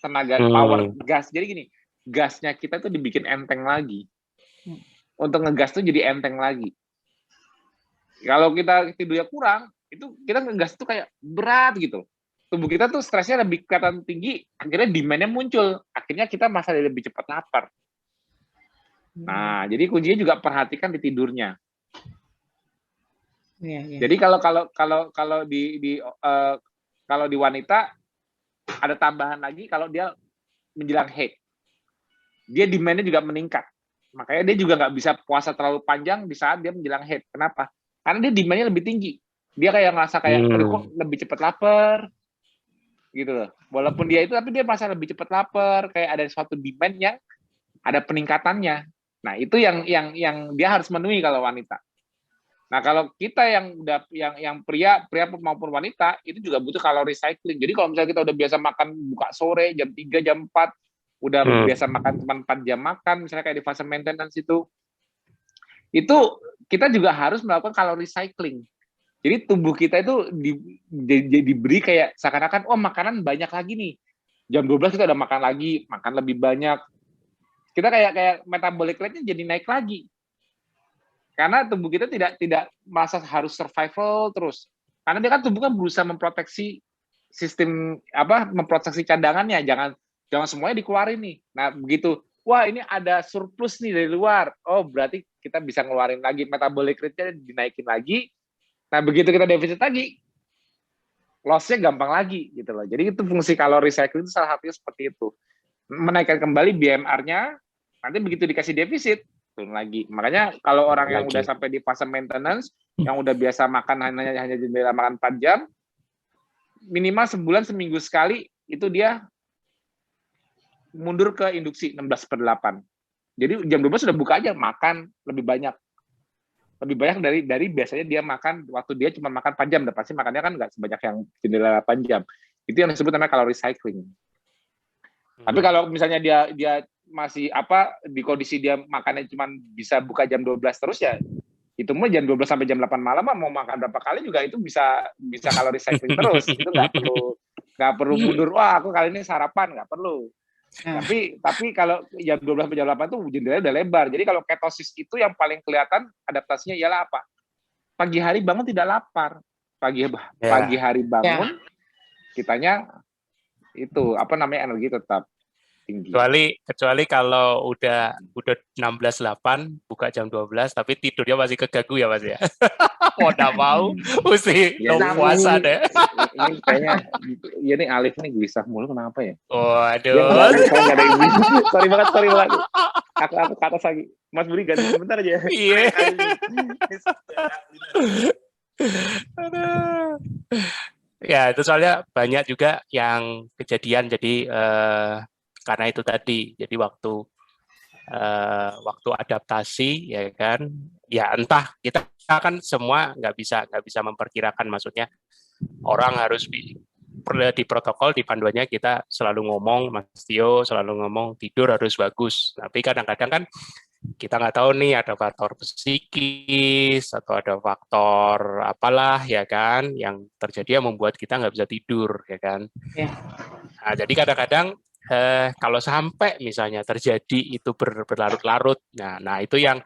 tenaga power gas. Jadi gini, gasnya kita tuh dibikin enteng lagi. Untuk ngegas tuh jadi enteng lagi. Kalau kita tidurnya kurang, itu kita ngegas tuh kayak berat gitu. Tubuh kita tuh stresnya lebih kelihatan tinggi, akhirnya demand-nya muncul. Akhirnya kita masalah lebih cepat lapar. Nah, jadi kuncinya juga perhatikan di tidurnya. Jadi kalau di wanita ada tambahan lagi kalau dia menjelang haid, dia demand-nya juga meningkat. Makanya dia juga nggak bisa puasa terlalu panjang di saat dia menjelang haid. Kenapa? Karena dia demand-nya lebih tinggi. Dia kayak ngerasa kayak, kok lebih cepat lapar, gitu loh. Walaupun dia itu, tapi dia merasa lebih cepat lapar, kayak ada suatu demand yang ada peningkatannya. Nah, itu yang dia harus memenuhi kalau wanita. Nah, kalau kita yang pria maupun wanita itu juga butuh kalori cycling. Jadi kalau misalnya kita udah biasa makan buka sore jam 3, jam 4, udah biasa makan cuma 4 jam makan, misalnya kayak di fase maintenance itu kita juga harus melakukan kalori cycling. Jadi tubuh kita itu diberi kayak seakan-akan makanan banyak lagi nih. Jam 12 kita udah makan lagi, makan lebih banyak. Kita kayak metabolic rate-nya jadi naik lagi. Karena tubuh kita tidak merasa harus survival terus. Karena dia kan tubuh kan berusaha memproteksi sistem memproteksi cadangannya, jangan semuanya dikeluarin nih. Nah, begitu, wah ini ada surplus nih dari luar. Oh, berarti kita bisa ngeluarin lagi, metabolic rate-nya dinaikin lagi. Nah, begitu kita defisit lagi, loss-nya gampang lagi gitu loh. Jadi itu fungsi kalori cycle itu salah satunya seperti itu. Menaikkan kembali BMR-nya, nanti begitu dikasih defisit turun lagi. Makanya kalau orang yang udah sampai di fase maintenance, yang udah biasa makan hanya jendela makan 4 jam, minimal sebulan seminggu sekali itu dia mundur ke induksi 16/8. Jadi jam 12 sudah buka aja, makan lebih banyak dari biasanya dia makan waktu dia cuma makan 4 jam, dan pasti makannya kan nggak sebanyak yang jendela 8 jam. Itu yang disebut namanya kalori cycling. Tapi kalau misalnya dia masih di kondisi dia makannya cuma bisa buka jam 12 terus, ya itu mau jam 12 sampai jam 8 malam mau makan berapa kali juga itu bisa kalori cycling terus. Itu nggak perlu mundur, wah aku kali ini sarapan, nggak perlu. Tapi kalau jam 12 sampai jam 8 tuh jendelanya udah lebar. Jadi kalau ketosis itu yang paling kelihatan adaptasinya ialah apa? Pagi hari bangun tidak lapar. Pagi hari bangun kitanya itu energi tetap tinggi. Kecuali kalau udah 16/8 buka jam 12 tapi tidurnya masih keganggu ya Mas ya. Mau enggak mau mesti puasa deh. Ini kayaknya ini Alif nih gelisah mulu, kenapa ya? Waduh. Enggak ada ibu. Sorry banget. Aku ke atas lagi. Mas Budi ganti sebentar aja. Iya. Ya, itu soalnya banyak juga yang kejadian, jadi karena itu tadi, jadi waktu adaptasi ya kan, ya entah kita kan semua nggak bisa memperkirakan, maksudnya orang harus di protokol, di panduannya kita selalu ngomong, Mas Tio selalu ngomong tidur harus bagus, tapi kadang-kadang kan kita nggak tahu nih ada faktor psikis atau ada faktor apalah ya kan yang terjadi yang membuat kita nggak bisa tidur ya kan. Nah, jadi kadang-kadang kalau sampai misalnya terjadi itu berlarut-larut, nah itu yang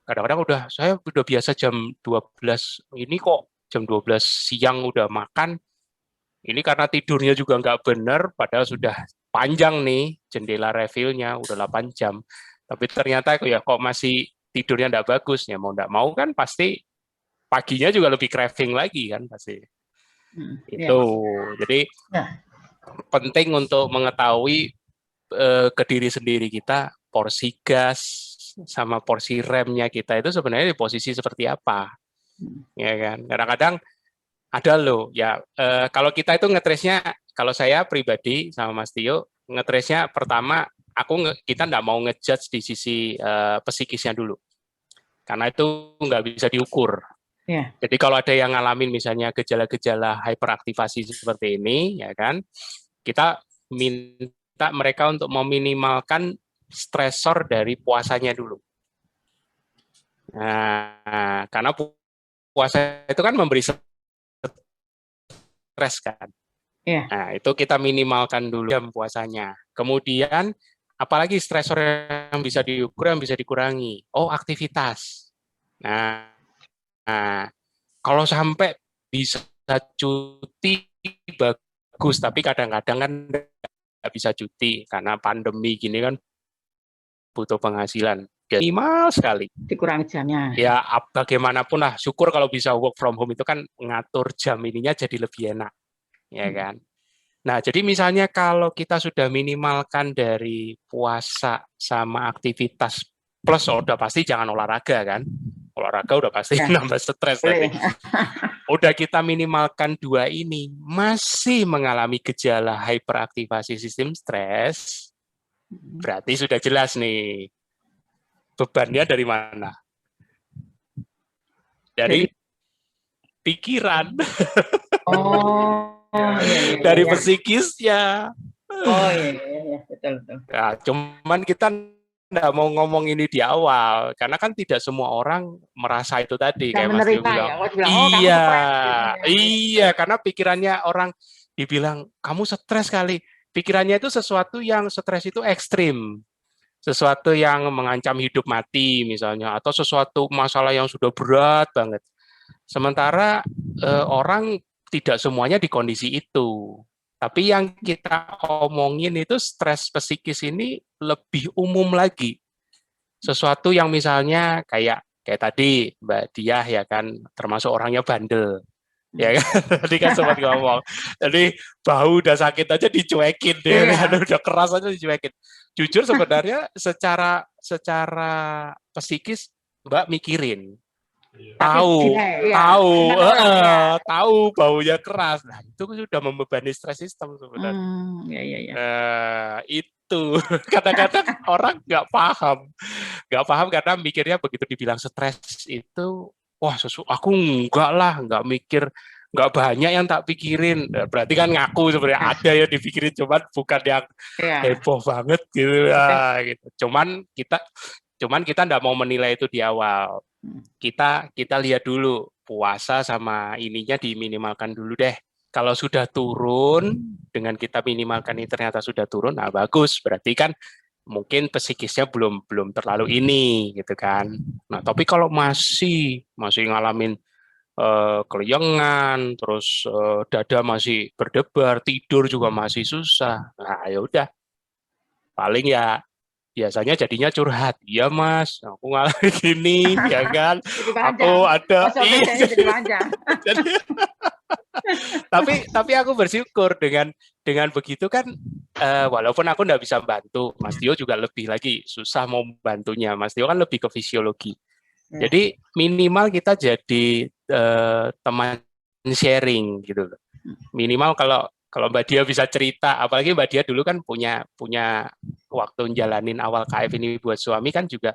kadang-kadang saya udah biasa jam 12 ini kok jam 12 siang udah makan, ini karena tidurnya juga nggak benar, padahal sudah panjang nih jendela refill-nya udah 8 jam. Tapi ternyata kok masih tidurnya enggak bagus, ya mau enggak mau kan pasti paginya juga lebih craving lagi kan pasti. Itu. Jadi penting untuk mengetahui ke diri sendiri kita porsi gas sama porsi remnya kita itu sebenarnya di posisi seperti apa. Ya kan? Kadang-kadang ada loh ya kalau kita itu ngetrace-nya, kalau saya pribadi sama Mas Tio ngetrace-nya pertama kita nggak mau ngejudge di sisi psikisnya dulu, karena itu nggak bisa diukur. Jadi kalau ada yang ngalamin misalnya gejala-gejala hyperaktivasi seperti ini, ya kan, kita minta mereka untuk meminimalkan stresor dari puasanya dulu. Nah, karena puasa itu kan memberi stres kan. Nah, itu kita minimalkan dulu jam puasanya. Kemudian apalagi stresor yang bisa diukur, yang bisa dikurangi. Aktivitas. Nah, kalau sampai bisa cuti bagus, tapi kadang-kadang kan nggak bisa cuti karena pandemi gini kan butuh penghasilan. minimal sekali. Dikurangi jamnya. Ya bagaimanapun lah, syukur kalau bisa work from home itu kan ngatur jam ininya jadi lebih enak, ya kan. Nah, jadi misalnya kalau kita sudah minimalkan dari puasa sama aktivitas plus, udah pasti jangan olahraga kan. Olahraga udah pasti nambah stres tadi. Udah kita minimalkan 2 ini, masih mengalami gejala hiperaktivasi sistem stres, berarti sudah jelas nih bebannya dari mana? Dari pikiran. Dari psikisnya. Iya, betul. Ya, cuman kita nggak mau ngomong ini di awal, karena kan tidak semua orang merasa itu tadi, kayak Mas Dio bilang. Iya, karena pikirannya orang dibilang, kamu stres kali. Pikirannya itu sesuatu yang stres itu ekstrim. Sesuatu yang mengancam hidup mati misalnya, atau sesuatu masalah yang sudah berat banget. Sementara orang tidak semuanya di kondisi itu. Tapi yang kita omongin itu stres psikis ini lebih umum lagi. Sesuatu yang misalnya kayak tadi Mbak Diah ya kan, termasuk orangnya bandel. Ya kan, tadi kan sempat ngomong. Jadi bahu udah sakit aja dicuekin deh, udah keras aja dicuekin. Jujur sebenarnya secara psikis Mbak mikirin, tahu baunya keras. Nah, itu sudah membebani stres sistem sebenarnya. Itu kadang-kadang orang nggak paham karena mikirnya begitu dibilang stres itu, wah aku nggak mikir, nggak banyak yang tak pikirin. Berarti kan ngaku sebenarnya ada yang dipikirin, cuman bukan yang heboh banget gitu ya. Gitu. Cuman kita nggak mau menilai itu di awal. Kita lihat dulu puasa sama ininya diminimalkan dulu deh. Kalau sudah turun, dengan kita minimalkan ini ternyata sudah turun, nah bagus. Berarti kan mungkin psikisnya belum terlalu ini gitu kan. Nah, tapi kalau masih ngalamin kelayangan, terus dada masih berdebar, tidur juga masih susah. Nah, ya udah. Paling ya biasanya jadinya curhat. Iya Mas, aku ngalamin gini, ya kan. Aku ada. Tapi aku bersyukur dengan begitu kan, walaupun aku nggak bisa bantu, Mas Tio juga lebih lagi susah mau bantunya. Mas Tio kan lebih ke fisiologi. Jadi minimal kita jadi teman sharing gitu loh. Minimal kalau Mbak Dia bisa cerita, apalagi Mbak Dia dulu kan punya waktu jalanin awal KF ini buat suami kan juga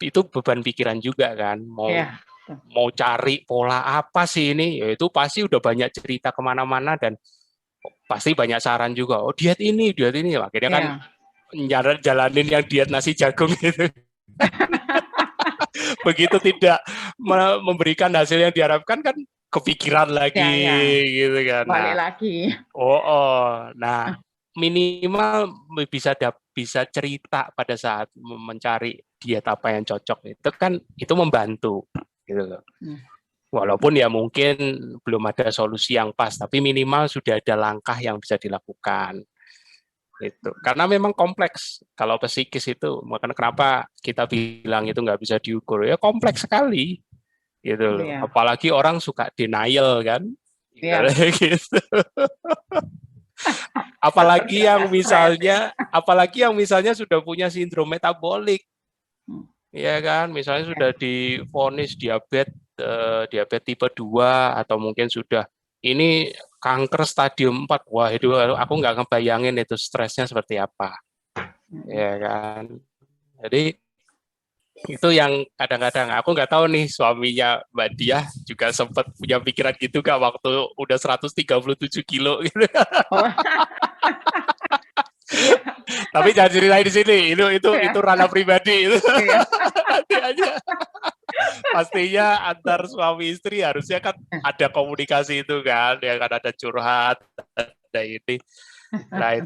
itu beban pikiran juga kan, mau cari pola apa sih ini, ya itu pasti udah banyak cerita kemana-mana dan pasti banyak saran juga. Oh diet ini, akhirnya kan jalanin yang diet nasi jagung gitu. Begitu tidak memberikan hasil yang diharapkan kan kepikiran lagi gitu kan. Balik lagi. Nah minimal bisa cerita pada saat mencari diet apa yang cocok itu membantu gitu loh. Walaupun ya mungkin belum ada solusi yang pas, tapi minimal sudah ada langkah yang bisa dilakukan. Itu karena memang kompleks. Kalau psikis itu, makanya kenapa kita bilang itu nggak bisa diukur, ya kompleks sekali gitu loh. Apalagi orang suka denial kan, gitu. apalagi yang misalnya sudah punya sindrom metabolik, ya kan, misalnya sudah divonis diabetes tipe 2 atau mungkin sudah ini kanker stadium 4, wah itu aku nggak ngebayangin itu stresnya seperti apa, ya kan. Jadi itu yang kadang-kadang aku nggak tahu nih, suaminya Mbak Diah juga sempat punya pikiran gitu kak waktu udah 137 kilo gitu. Tapi jangan ceritain di sini, itu ranah pribadi itu. Nanti aja. Pastinya antar suami istri harusnya kan ada komunikasi itu kan, ya kan, ada curhat, ada ini. Nah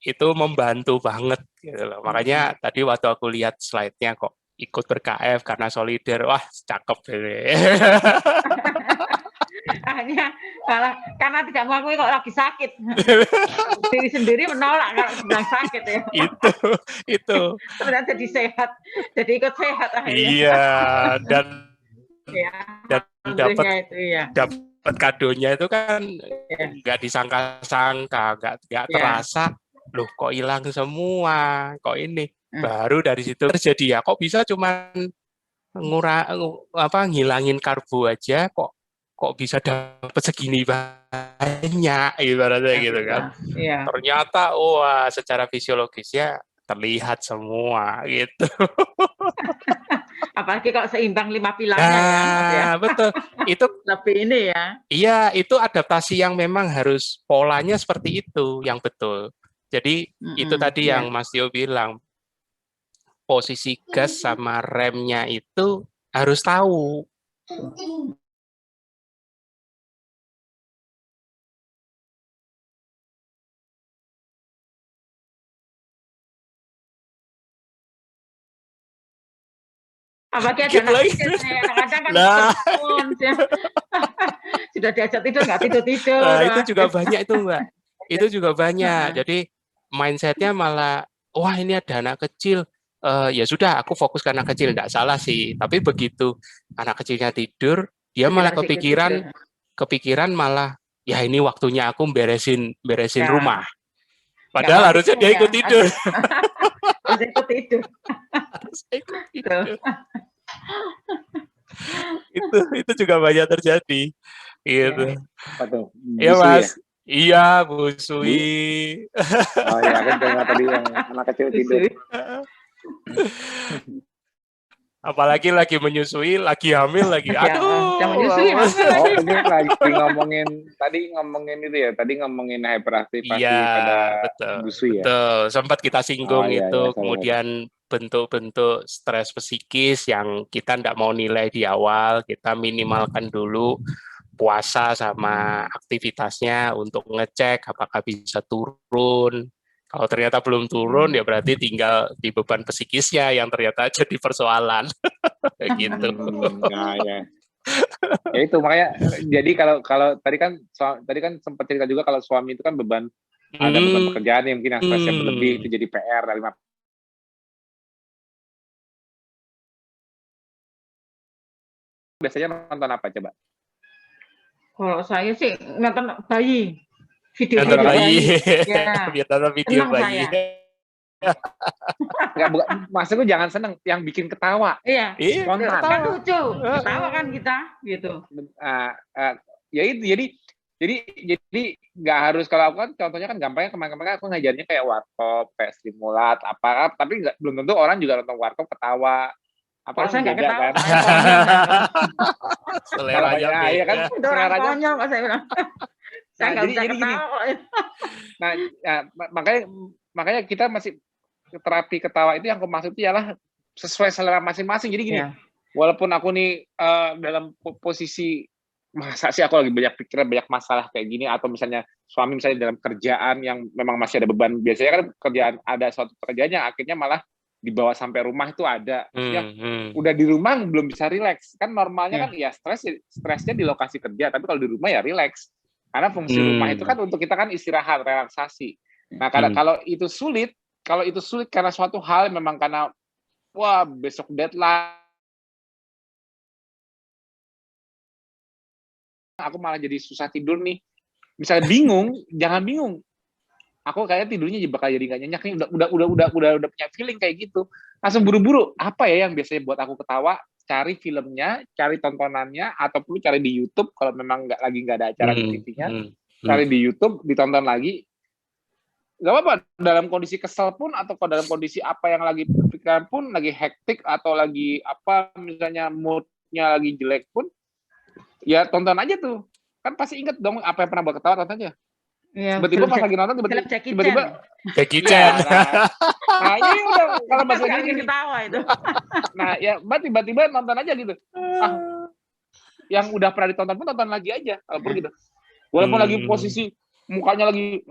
itu membantu banget gitu loh. Makanya tadi waktu aku lihat slide-nya kok ikut ber-KF karena solider, wah cakep ini. Hanya malah karena tidak mengakui kok lagi sakit. Diri sendiri menolak kalau sedang sakit ya. Itu. Ternyata jadi sehat, jadi ikut sehat akhirnya. Iya, dan Ya, dapat itu ya. dapat kadonya itu kan Ya. nggak disangka-sangka, nggak terasa. Loh, kok hilang semua? Kok ini? Baru dari situ terjadi ya. Kok bisa cuman ngilangin karbo aja kok bisa dapat segini banyak ibaratnya gitu kan. Iya. Ternyata wah secara fisiologisnya terlihat semua gitu. Apalagi kalau seimbang 5 pilarnya ya. Betul. Itu lebih ini ya. Iya, itu adaptasi yang memang harus polanya seperti itu yang betul. Jadi itu tadi yang Mas Tio bilang, posisi gas sama remnya itu harus tahu. Apalagi ada anak kecil, kadang-kadang kan sudah diajak tidur nggak tidur-tidur. Nah, itu juga banyak itu Mbak. Itu juga banyak. Jadi mindsetnya malah, wah ini ada anak kecil, ya sudah aku fokus ke anak kecil, nggak salah sih. Tapi begitu anak kecilnya tidur, dia malah kepikiran malah, ya ini waktunya aku beresin rumah. Padahal harusnya dia ikut tidur. Harus ikut tidur. Itu juga banyak terjadi. Gitu. Iya Mas. Ya? Iya, busui. Oh ya, kan dengar tadi yang anak kecil tidur. Apalagi lagi menyusui, lagi hamil lagi. Aduh. Menyusui, oh, ini lagi ngomongin itu ya. Tadi ngomongin hyperaktivasi pada busui ya. Betul. Sempat kita singgung itu. Kemudian bentuk-bentuk stres psikis yang kita tidak mau nilai di awal, kita minimalkan dulu puasa sama aktivitasnya untuk ngecek apakah bisa turun. Kalau ternyata belum turun, ya berarti tinggal di beban psikisnya yang ternyata jadi persoalan. Gitu. Ya itu makanya. Jadi kalau tadi kan sempat cerita juga kalau suami itu kan beban ada beban pekerjaan yang mungkin yang stresnya berlebih itu jadi PR dari biasanya nonton apa coba? Kalau saya sih nonton bayi. Video bayi. Ya. Biar nonton video bayi. Enggak, maksudku jangan seneng, yang bikin ketawa. Iya. Kan lucu. Ketawa kan kita gitu. Ya itu jadi nggak harus, kalau aku kan contohnya kan gampangnya kemarin aku ngajarnya kayak warkop, kayak stimulat apa, tapi belum tentu orang juga nonton warkop ketawa. Apa saya nggak ketawa, kan? Seleranya beda. Iya kan, seleranya Pak saya bilang. Saya nggak bisa ketawa. Nah, ya, makanya kita masih terapi ketawa itu yang aku maksud ialah sesuai selera masing-masing. Jadi gini, walaupun aku nih dalam posisi masa sih aku lagi banyak pikiran, banyak masalah kayak gini, atau misalnya suami misalnya dalam kerjaan yang memang masih ada beban, biasanya kan kerjaan ada suatu pekerjaan yang akhirnya malah dibawa sampai rumah itu ada. Udah di rumah belum bisa rileks. Kan normalnya kan ya stresnya di lokasi kerja, tapi kalau di rumah ya rileks. Karena fungsi rumah itu kan untuk kita kan istirahat, relaksasi. Nah, kalau itu sulit karena suatu hal memang karena wah besok deadline, aku malah jadi susah tidur nih. Misalnya bingung, jangan bingung. Aku kayaknya tidurnya bakal jadi nggak nyenyak nih. Udah punya feeling kayak gitu. Langsung buru-buru. Apa ya yang biasanya buat aku ketawa? Cari filmnya, cari tontonannya, atau perlu cari di YouTube kalau memang nggak ada acara di TV-nya. Cari di YouTube, ditonton lagi. Gak apa-apa. Dalam kondisi kesel pun, atau kalau dalam kondisi apa yang lagi pikiran pun, lagi hektik atau lagi apa, misalnya mood-nya lagi jelek pun, ya tonton aja tuh. Kan pasti inget dong apa yang pernah buat ketawa, tonton aja. Ya, tiba-tiba pas lagi nonton tiba-tiba Jackie Chan. Nah ini udah kalau bahasa lagi ketawa itu. Nah ya tiba-tiba nonton aja gitu. Yang udah pernah ditonton pun tonton lagi aja kalau perlu gitu. Walaupun lagi posisi mukanya lagi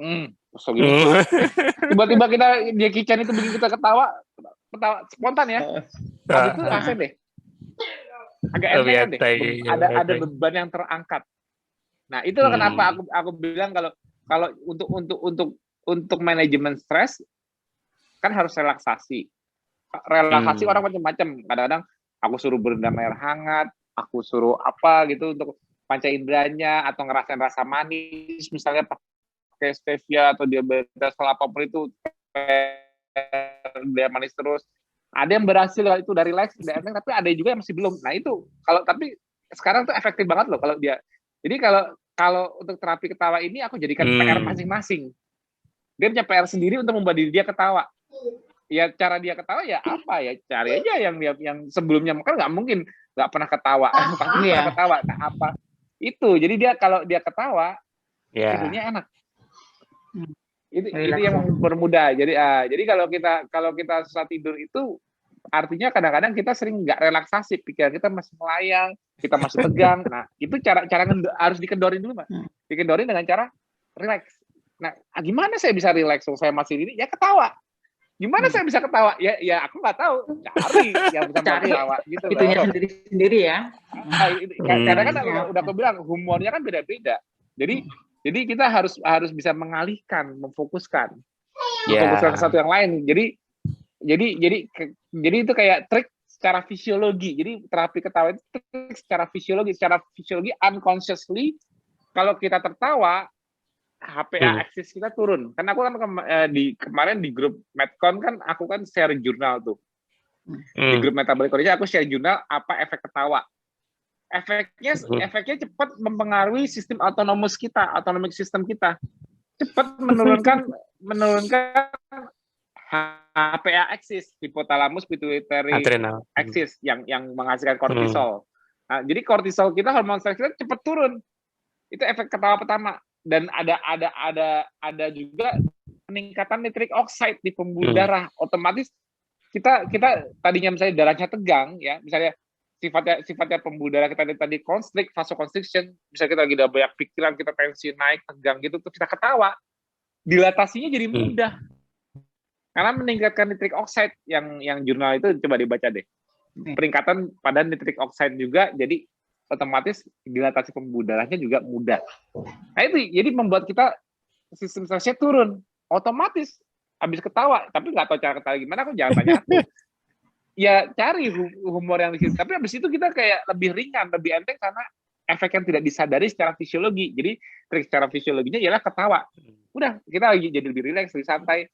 gitu. Tiba-tiba kita Jackie Chan itu bikin kita ketawa spontan ya. Habis itu asik deh. Agak enteng deh. Ada beban yang terangkat. Nah, itulah kenapa aku bilang kalau untuk manajemen stres kan harus relaksasi. Relaksasi orang macam-macam. Kadang-kadang aku suruh berendam air hangat, aku suruh apa gitu untuk panca inderanya atau ngerasain rasa manis, misalnya pakai stevia atau diabetes atau apapun itu, dia manis terus. Ada yang berhasil itu dari relax, tapi ada juga yang masih belum. Nah itu tapi sekarang tuh efektif banget loh kalau dia. Jadi kalau untuk terapi ketawa ini aku jadikan PR masing-masing. Dia punya PR sendiri untuk membuat diri dia ketawa. Ya cara dia ketawa ya apa ya, cari aja yang sebelumnya kan nggak mungkin nggak pernah ketawa, pasti pernah ketawa. Nah apa itu? Jadi dia kalau dia ketawa tidurnya enak. Itu yang bermudah. Jadi kalau kita susah tidur itu artinya kadang-kadang kita sering nggak relaksasi, pikiran kita masih melayang, kita masih tegang. Nah itu cara harus dikendorin dulu, Mbak. Dikendorin dengan cara relax. Nah gimana saya bisa relax? Saya masih ini ya ketawa. Gimana saya bisa ketawa? Ya aku nggak tahu. Cari yang bisa ketawa gitu. Itunya sendiri ya. Karena kan udah aku bilang humornya kan beda-beda. Jadi kita harus bisa mengalihkan, memfokuskan ke satu yang lain. Jadi itu kayak trik secara fisiologi. Jadi terapi ketawa itu trik secara fisiologi unconsciously. Kalau kita tertawa, HPA axis kita turun. Karena aku kan kemarin di grup Medcon kan aku kan share jurnal tuh. Di grup Metabolic Condition aku share jurnal apa efek ketawa. Efeknya cepat mempengaruhi sistem autonomik sistem kita. Cepat menurunkan HPA axis, hypothalamus pituitary axis yang menghasilkan kortisol. Nah, jadi kortisol kita, hormon stres kita cepat turun. Itu efek ketawa pertama. Dan ada juga peningkatan nitric oxide di pembuluh darah. Otomatis kita tadinya misalnya darahnya tegang ya, misalnya sifatnya pembuluh darah kita tadi vasoconstriction, misalnya kita lagi udah banyak pikiran, kita tensi naik, tegang gitu, terus kita ketawa, dilatasinya jadi mudah. Karena meningkatkan nitric oxide yang jurnal itu coba dibaca deh. Peningkatan pada nitric oxide juga, jadi otomatis dilatasi pembuluh darahnya juga mudah. Nah itu jadi membuat kita sistem stresnya turun otomatis habis ketawa, tapi nggak tahu cara ketawa gimana, aku jangan tanya aku. Ya cari humor yang di situ, tapi habis itu kita kayak lebih ringan, lebih enteng karena efek yang tidak disadari secara fisiologi. Jadi trik secara fisiologinya ialah ketawa. Udah kita lagi jadi lebih rileks, lebih santai.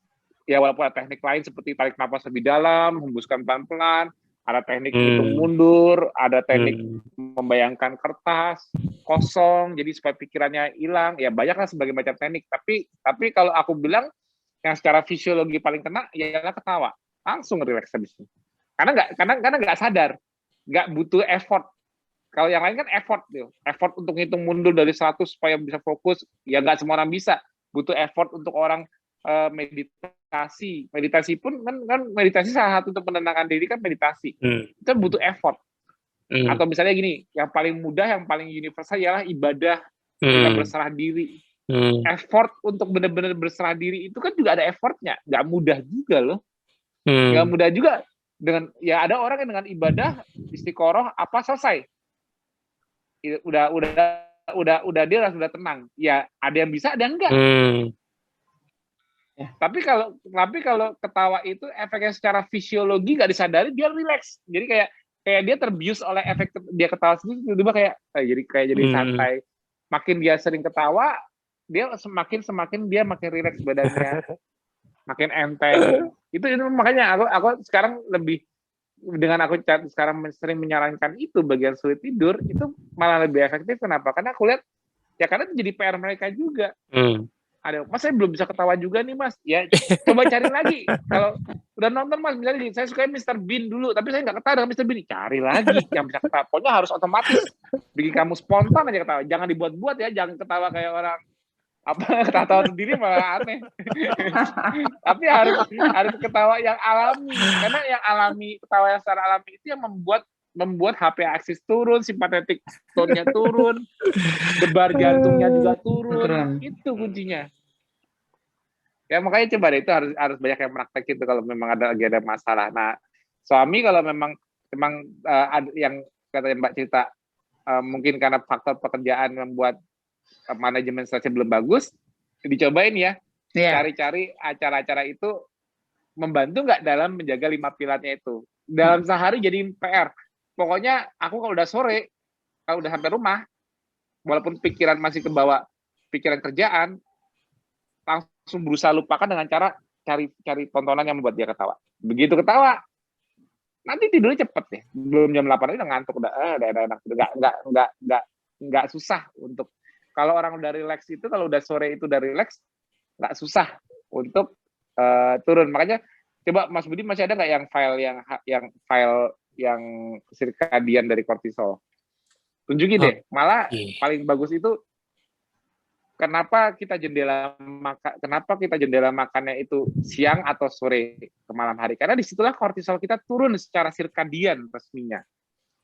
Ya walaupun ada teknik lain seperti tarik nafas lebih dalam, hembuskan pelan-pelan, ada teknik hitung mundur, ada teknik membayangkan kertas kosong, jadi supaya pikirannya hilang. Ya banyaklah sebagai macam teknik. Tapi kalau aku bilang yang secara fisiologi paling kena ialah ketawa, langsung rileks habis itu. Karena nggak sadar, nggak butuh effort. Kalau yang lain kan effort untuk hitung mundur dari 100 supaya bisa fokus. Ya nggak semua orang bisa. Butuh effort untuk orang meditasi pun kan meditasi salah satu untuk menenangkan diri kan meditasi. Itu butuh effort. Atau misalnya gini, yang paling mudah, yang paling universal ialah ibadah, kita berserah diri. Effort untuk benar-benar berserah diri itu kan juga ada effortnya, nggak mudah juga loh. Nggak mudah juga. Ya ada orang yang dengan ibadah istiqoroh apa selesai. Udah dia sudah tenang. Ya ada yang bisa, ada yang enggak. Tapi kalau ketawa itu efeknya secara fisiologi nggak disadari, dia relax. Jadi kayak dia terbius oleh efek dia ketawa sendiri, tiba-tiba jadi santai. Makin dia sering ketawa, dia semakin dia makin relax badannya, makin enteng. Itu makanya aku sekarang lebih dengan aku sekarang sering menyarankan itu bagian sulit tidur itu malah lebih efektif. Kenapa? Karena aku lihat ya karena itu jadi PR mereka juga. Ada, Mas saya belum bisa ketawa juga nih Mas. Ya coba cari lagi. Kalau udah nonton Mas, misalnya saya suka Mr. Bean dulu, tapi saya nggak ketawa dengan Mr. Bean. Cari lagi yang bisa ketawa. Pokoknya harus otomatis bikin kamu spontan aja ketawa. Jangan dibuat-buat ya, jangan ketawa kayak orang ketawa sendiri malah aneh. Tapi harus ketawa yang alami. Karena yang alami, ketawa yang secara alami itu yang membuat HPA axis turun, simpatetik tone-nya turun, debar jantungnya juga turun. Itu kuncinya. Ya makanya coba deh, itu harus banyak yang praktek itu kalau memang lagi ada masalah. Nah, suami kalau memang ada yang katanya Mbak cerita mungkin karena faktor pekerjaan membuat manajemen stresnya belum bagus, dicobain ya. Iya. Cari-cari acara-acara itu membantu nggak dalam menjaga 5 pilarnya itu. Dalam sehari jadi PR. Pokoknya aku kalau udah sore, kalau udah sampai rumah, walaupun pikiran masih kebawa pikiran kerjaan, langsung berusaha lupakan dengan cara cari tontonan yang membuat dia ketawa. Begitu ketawa, nanti tidurnya cepet ya. Belum jam 8 udah ngantuk, udah enak. Nggak susah untuk, kalau orang udah relax itu, kalau udah sore itu udah relax, nggak susah untuk turun. Makanya coba Mas Budi masih ada nggak yang file yang sirkadian dari kortisol? Tunjukin deh. Malah paling bagus itu kenapa kita jendela makannya itu siang atau sore ke malam hari? Karena disitulah kortisol kita turun secara sirkadian resminya.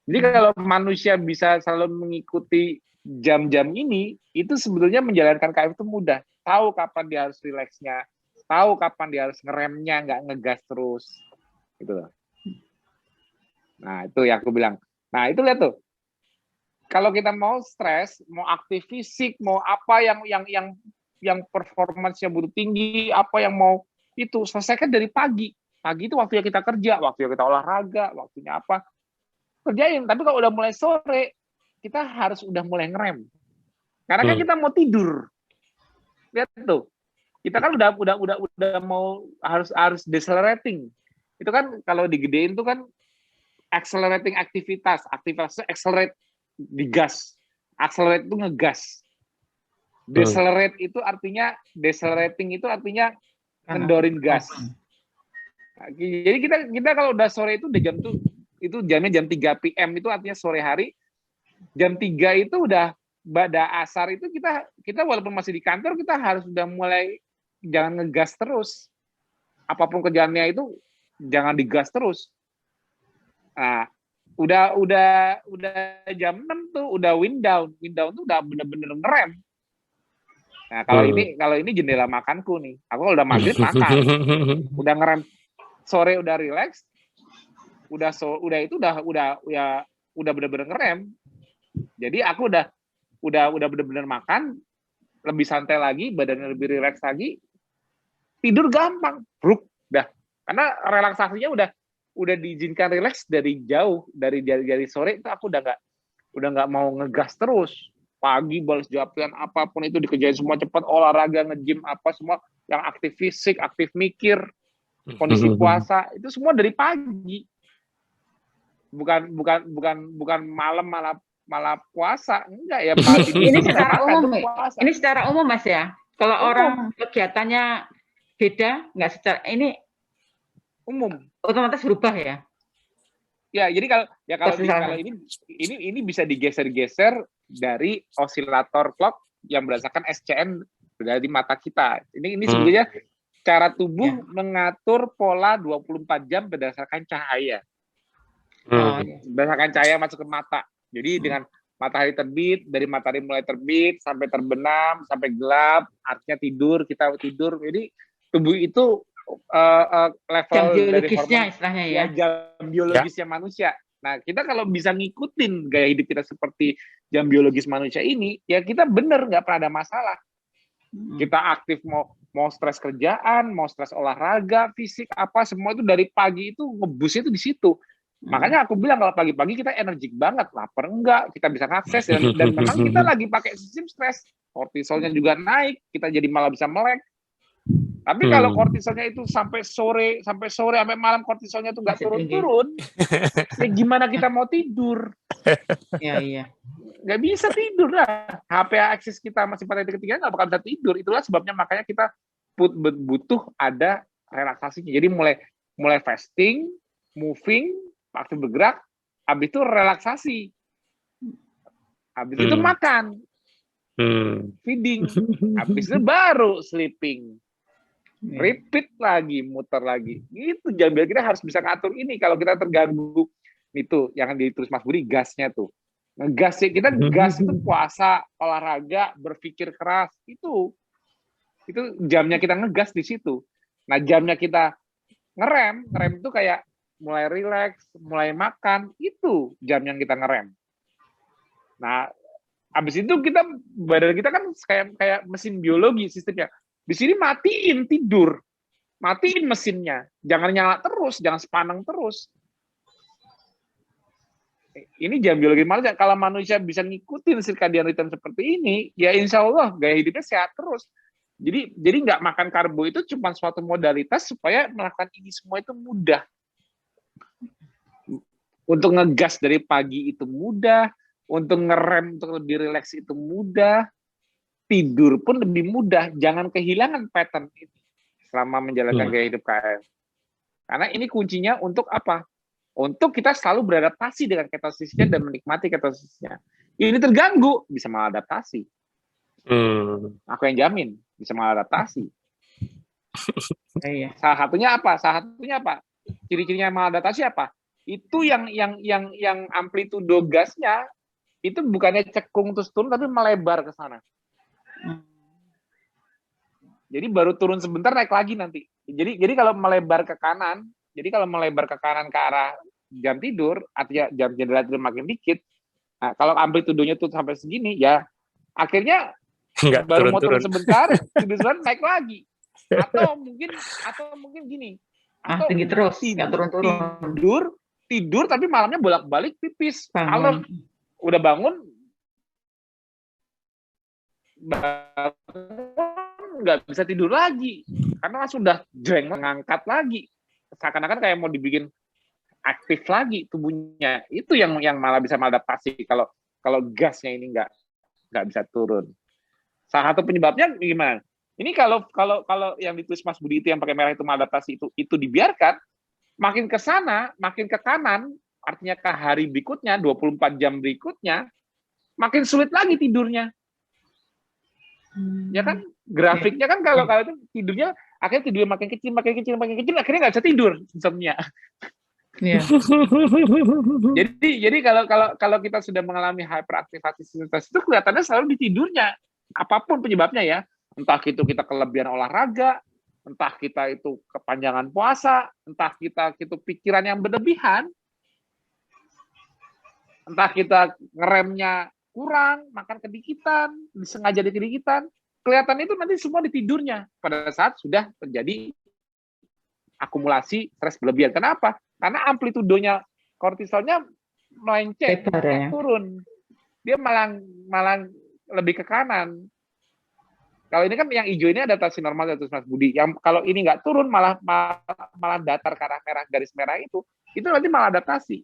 Jadi kalau manusia bisa selalu mengikuti jam-jam ini, itu sebetulnya menjalankan KF itu mudah. Tahu kapan dia harus rileksnya, tahu kapan dia harus ngeremnya, nggak ngegas terus. Gitu loh. Nah, itu yang aku bilang. Nah, itu lihat tuh. Kalau kita mau stres, mau aktif fisik, mau apa yang performance-nya butuh tinggi, apa yang mau itu selesaikan dari pagi. Pagi itu waktunya kita kerja, waktunya kita olahraga, waktunya apa kerjain. Tapi kalau udah mulai sore, kita harus udah mulai ngerem. Karena kan kita mau tidur. Lihat tuh. Kita kan udah mau harus decelerating. Itu kan kalau digedein itu kan accelerating aktivitasnya accelerate, digas. Accelerate itu ngegas. Decelerating itu artinya ngendorin gas. Nah, jadi kita kalau udah sore itu udah jam tuh, itu jamnya jam 3 PM itu artinya sore hari. Jam 3 itu udah pada asar itu kita walaupun masih di kantor, kita harus udah mulai jangan ngegas terus. Apapun kerjaannya itu jangan digas terus. Nah, udah jam 6 tuh udah wind down tuh udah bener-bener ngerem. Nah, kalau ini jendela makanku nih. Aku udah maghrib makan. Udah ngerem. Sore udah relax. Udah bener-bener ngerem. Jadi aku udah bener-bener makan, lebih santai lagi, badannya lebih relax lagi. Tidur gampang. Bruk, dah. Karena relaksasinya udah diizinkan relax dari jauh, dari sore itu aku udah nggak mau ngegas terus. Pagi balas jawaban apapun itu dikerjain semua cepat, olahraga, nge-gym apa semua yang aktif fisik, aktif mikir, kondisi puasa itu semua dari pagi. Bukan malam malah puasa, enggak ya pagi. Ini secara umum Mas ya. Kalau orang kegiatannya beda, nggak secara ini umum, otomatis berubah ya. Ya, jadi kalau ini bisa digeser-geser dari osilator clock yang berdasarkan SCN dari mata kita. Ini sebenarnya cara tubuh mengatur pola 24 jam berdasarkan cahaya. Berdasarkan cahaya masuk ke mata. Jadi dengan matahari terbit, dari matahari mulai terbit sampai terbenam, sampai gelap, artinya kita tidur. Jadi tubuh itu level jam dari biologisnya hormon, istilahnya ya. Jam biologisnya manusia. Nah, kita kalau bisa ngikutin gaya hidup kita seperti jam biologis manusia ini, ya kita bener nggak pernah ada masalah. Kita aktif mau stres kerjaan, mau stres olahraga, fisik apa semua itu dari pagi itu ngebusnya itu di situ. Makanya aku bilang kalau pagi-pagi kita energik banget, lapar enggak, kita bisa ngakses dan memang kita lagi pakai sistem stres, kortisolnya juga naik, kita jadi malah bisa melek. Tapi kalau kortisolnya itu sampai sore sampai malam kortisolnya itu nggak turun-turun, ya gimana kita mau tidur? Iya. Nggak bisa tidur lah. HPA akses kita masih pada ketiga nggak bakal bisa tidur. Itulah sebabnya makanya kita butuh ada relaksasinya. Jadi mulai fasting, moving, aktif bergerak, habis itu relaksasi, habis itu makan, feeding, habis itu baru sleeping. Repeat lagi, muter lagi. Itu jam kita harus bisa ngatur ini. Kalau kita terganggu, itu yang ditulis Mas Budi, gasnya tuh. Ngegas sih, kita gas itu puasa, olahraga, berpikir keras. Itu jamnya kita ngegas di situ. Nah, jamnya kita ngerem itu kayak mulai relax, mulai makan, itu jam yang kita ngerem. Nah, Habis itu badan kita kan kayak mesin biologi sistemnya. Di sini matiin tidur, matiin mesinnya, jangan nyala terus, jangan sepaneng terus. Ini jam biologi manusia. Kalau manusia bisa ngikutin circadian rhythm seperti ini, ya insya Allah gaya hidupnya sehat terus. Jadi nggak makan karbo itu cuma suatu modalitas supaya melakukan ini semua itu mudah. Untuk ngegas dari pagi itu mudah, untuk ngerem untuk lebih rileks itu mudah, tidur pun lebih mudah. Jangan kehilangan pattern ini selama menjalankan gaya hidup KF. Karena ini kuncinya untuk apa? Untuk kita selalu beradaptasi dengan ketosisnya dan menikmati ketosisnya. Ini terganggu, bisa maladaptasi. Aku yang jamin, bisa maladaptasi. Salah satunya apa? Ciri-cirinya maladaptasi apa? Itu yang amplitudo gasnya itu bukannya cekung terus turun, tapi melebar ke sana. Jadi baru turun sebentar naik lagi nanti. Jadi kalau melebar ke kanan, ke arah jam tidur, artinya jam jendela tidur makin dikit. Nah, kalau amplitudonya tuh sampai segini, ya akhirnya baru mau turun sebentar, sebentar naik lagi. Atau mungkin gini. Atau tinggi terus, nggak turun-turun. Tidur tapi malamnya bolak-balik pipis. Kalau udah bangun nggak bisa tidur lagi karena sudah jreng mengangkat lagi, seakan-akan kayak mau dibikin aktif lagi tubuhnya. Itu yang malah bisa maladaptasi kalau gasnya ini nggak bisa turun. Salah satu penyebabnya gimana? Ini kalau yang ditulis Mas Budi itu yang pakai merah itu maladaptasi itu dibiarkan, makin ke sana, makin ke kanan, artinya ke hari berikutnya, 24 jam berikutnya, makin sulit lagi tidurnya. Ya kan, grafiknya kan kalau itu tidurnya, akhirnya tidurnya makin kecil, akhirnya nggak bisa tidur, insomnia. Yeah. Jadi kalau kita sudah mengalami hyperaktivitas itu kelihatannya selalu di tidurnya, apapun penyebabnya ya, entah itu kita kelebihan olahraga, entah kita itu kepanjangan puasa, entah kita itu pikiran yang berlebihan, entah kita ngeremnya kurang, makan kedikitan, disengaja kedikitan, kelihatan itu nanti semua di tidurnya pada saat sudah terjadi akumulasi stres berlebihan. Kenapa? Karena amplitudonya kortisolnya melenceng, turun. Dia malah lebih ke kanan. Kalau ini kan yang hijau ini adaptasi normal dari Mas Budi. Yang kalau ini nggak turun malah datar ke arah merah, garis merah itu nanti malah adaptasi.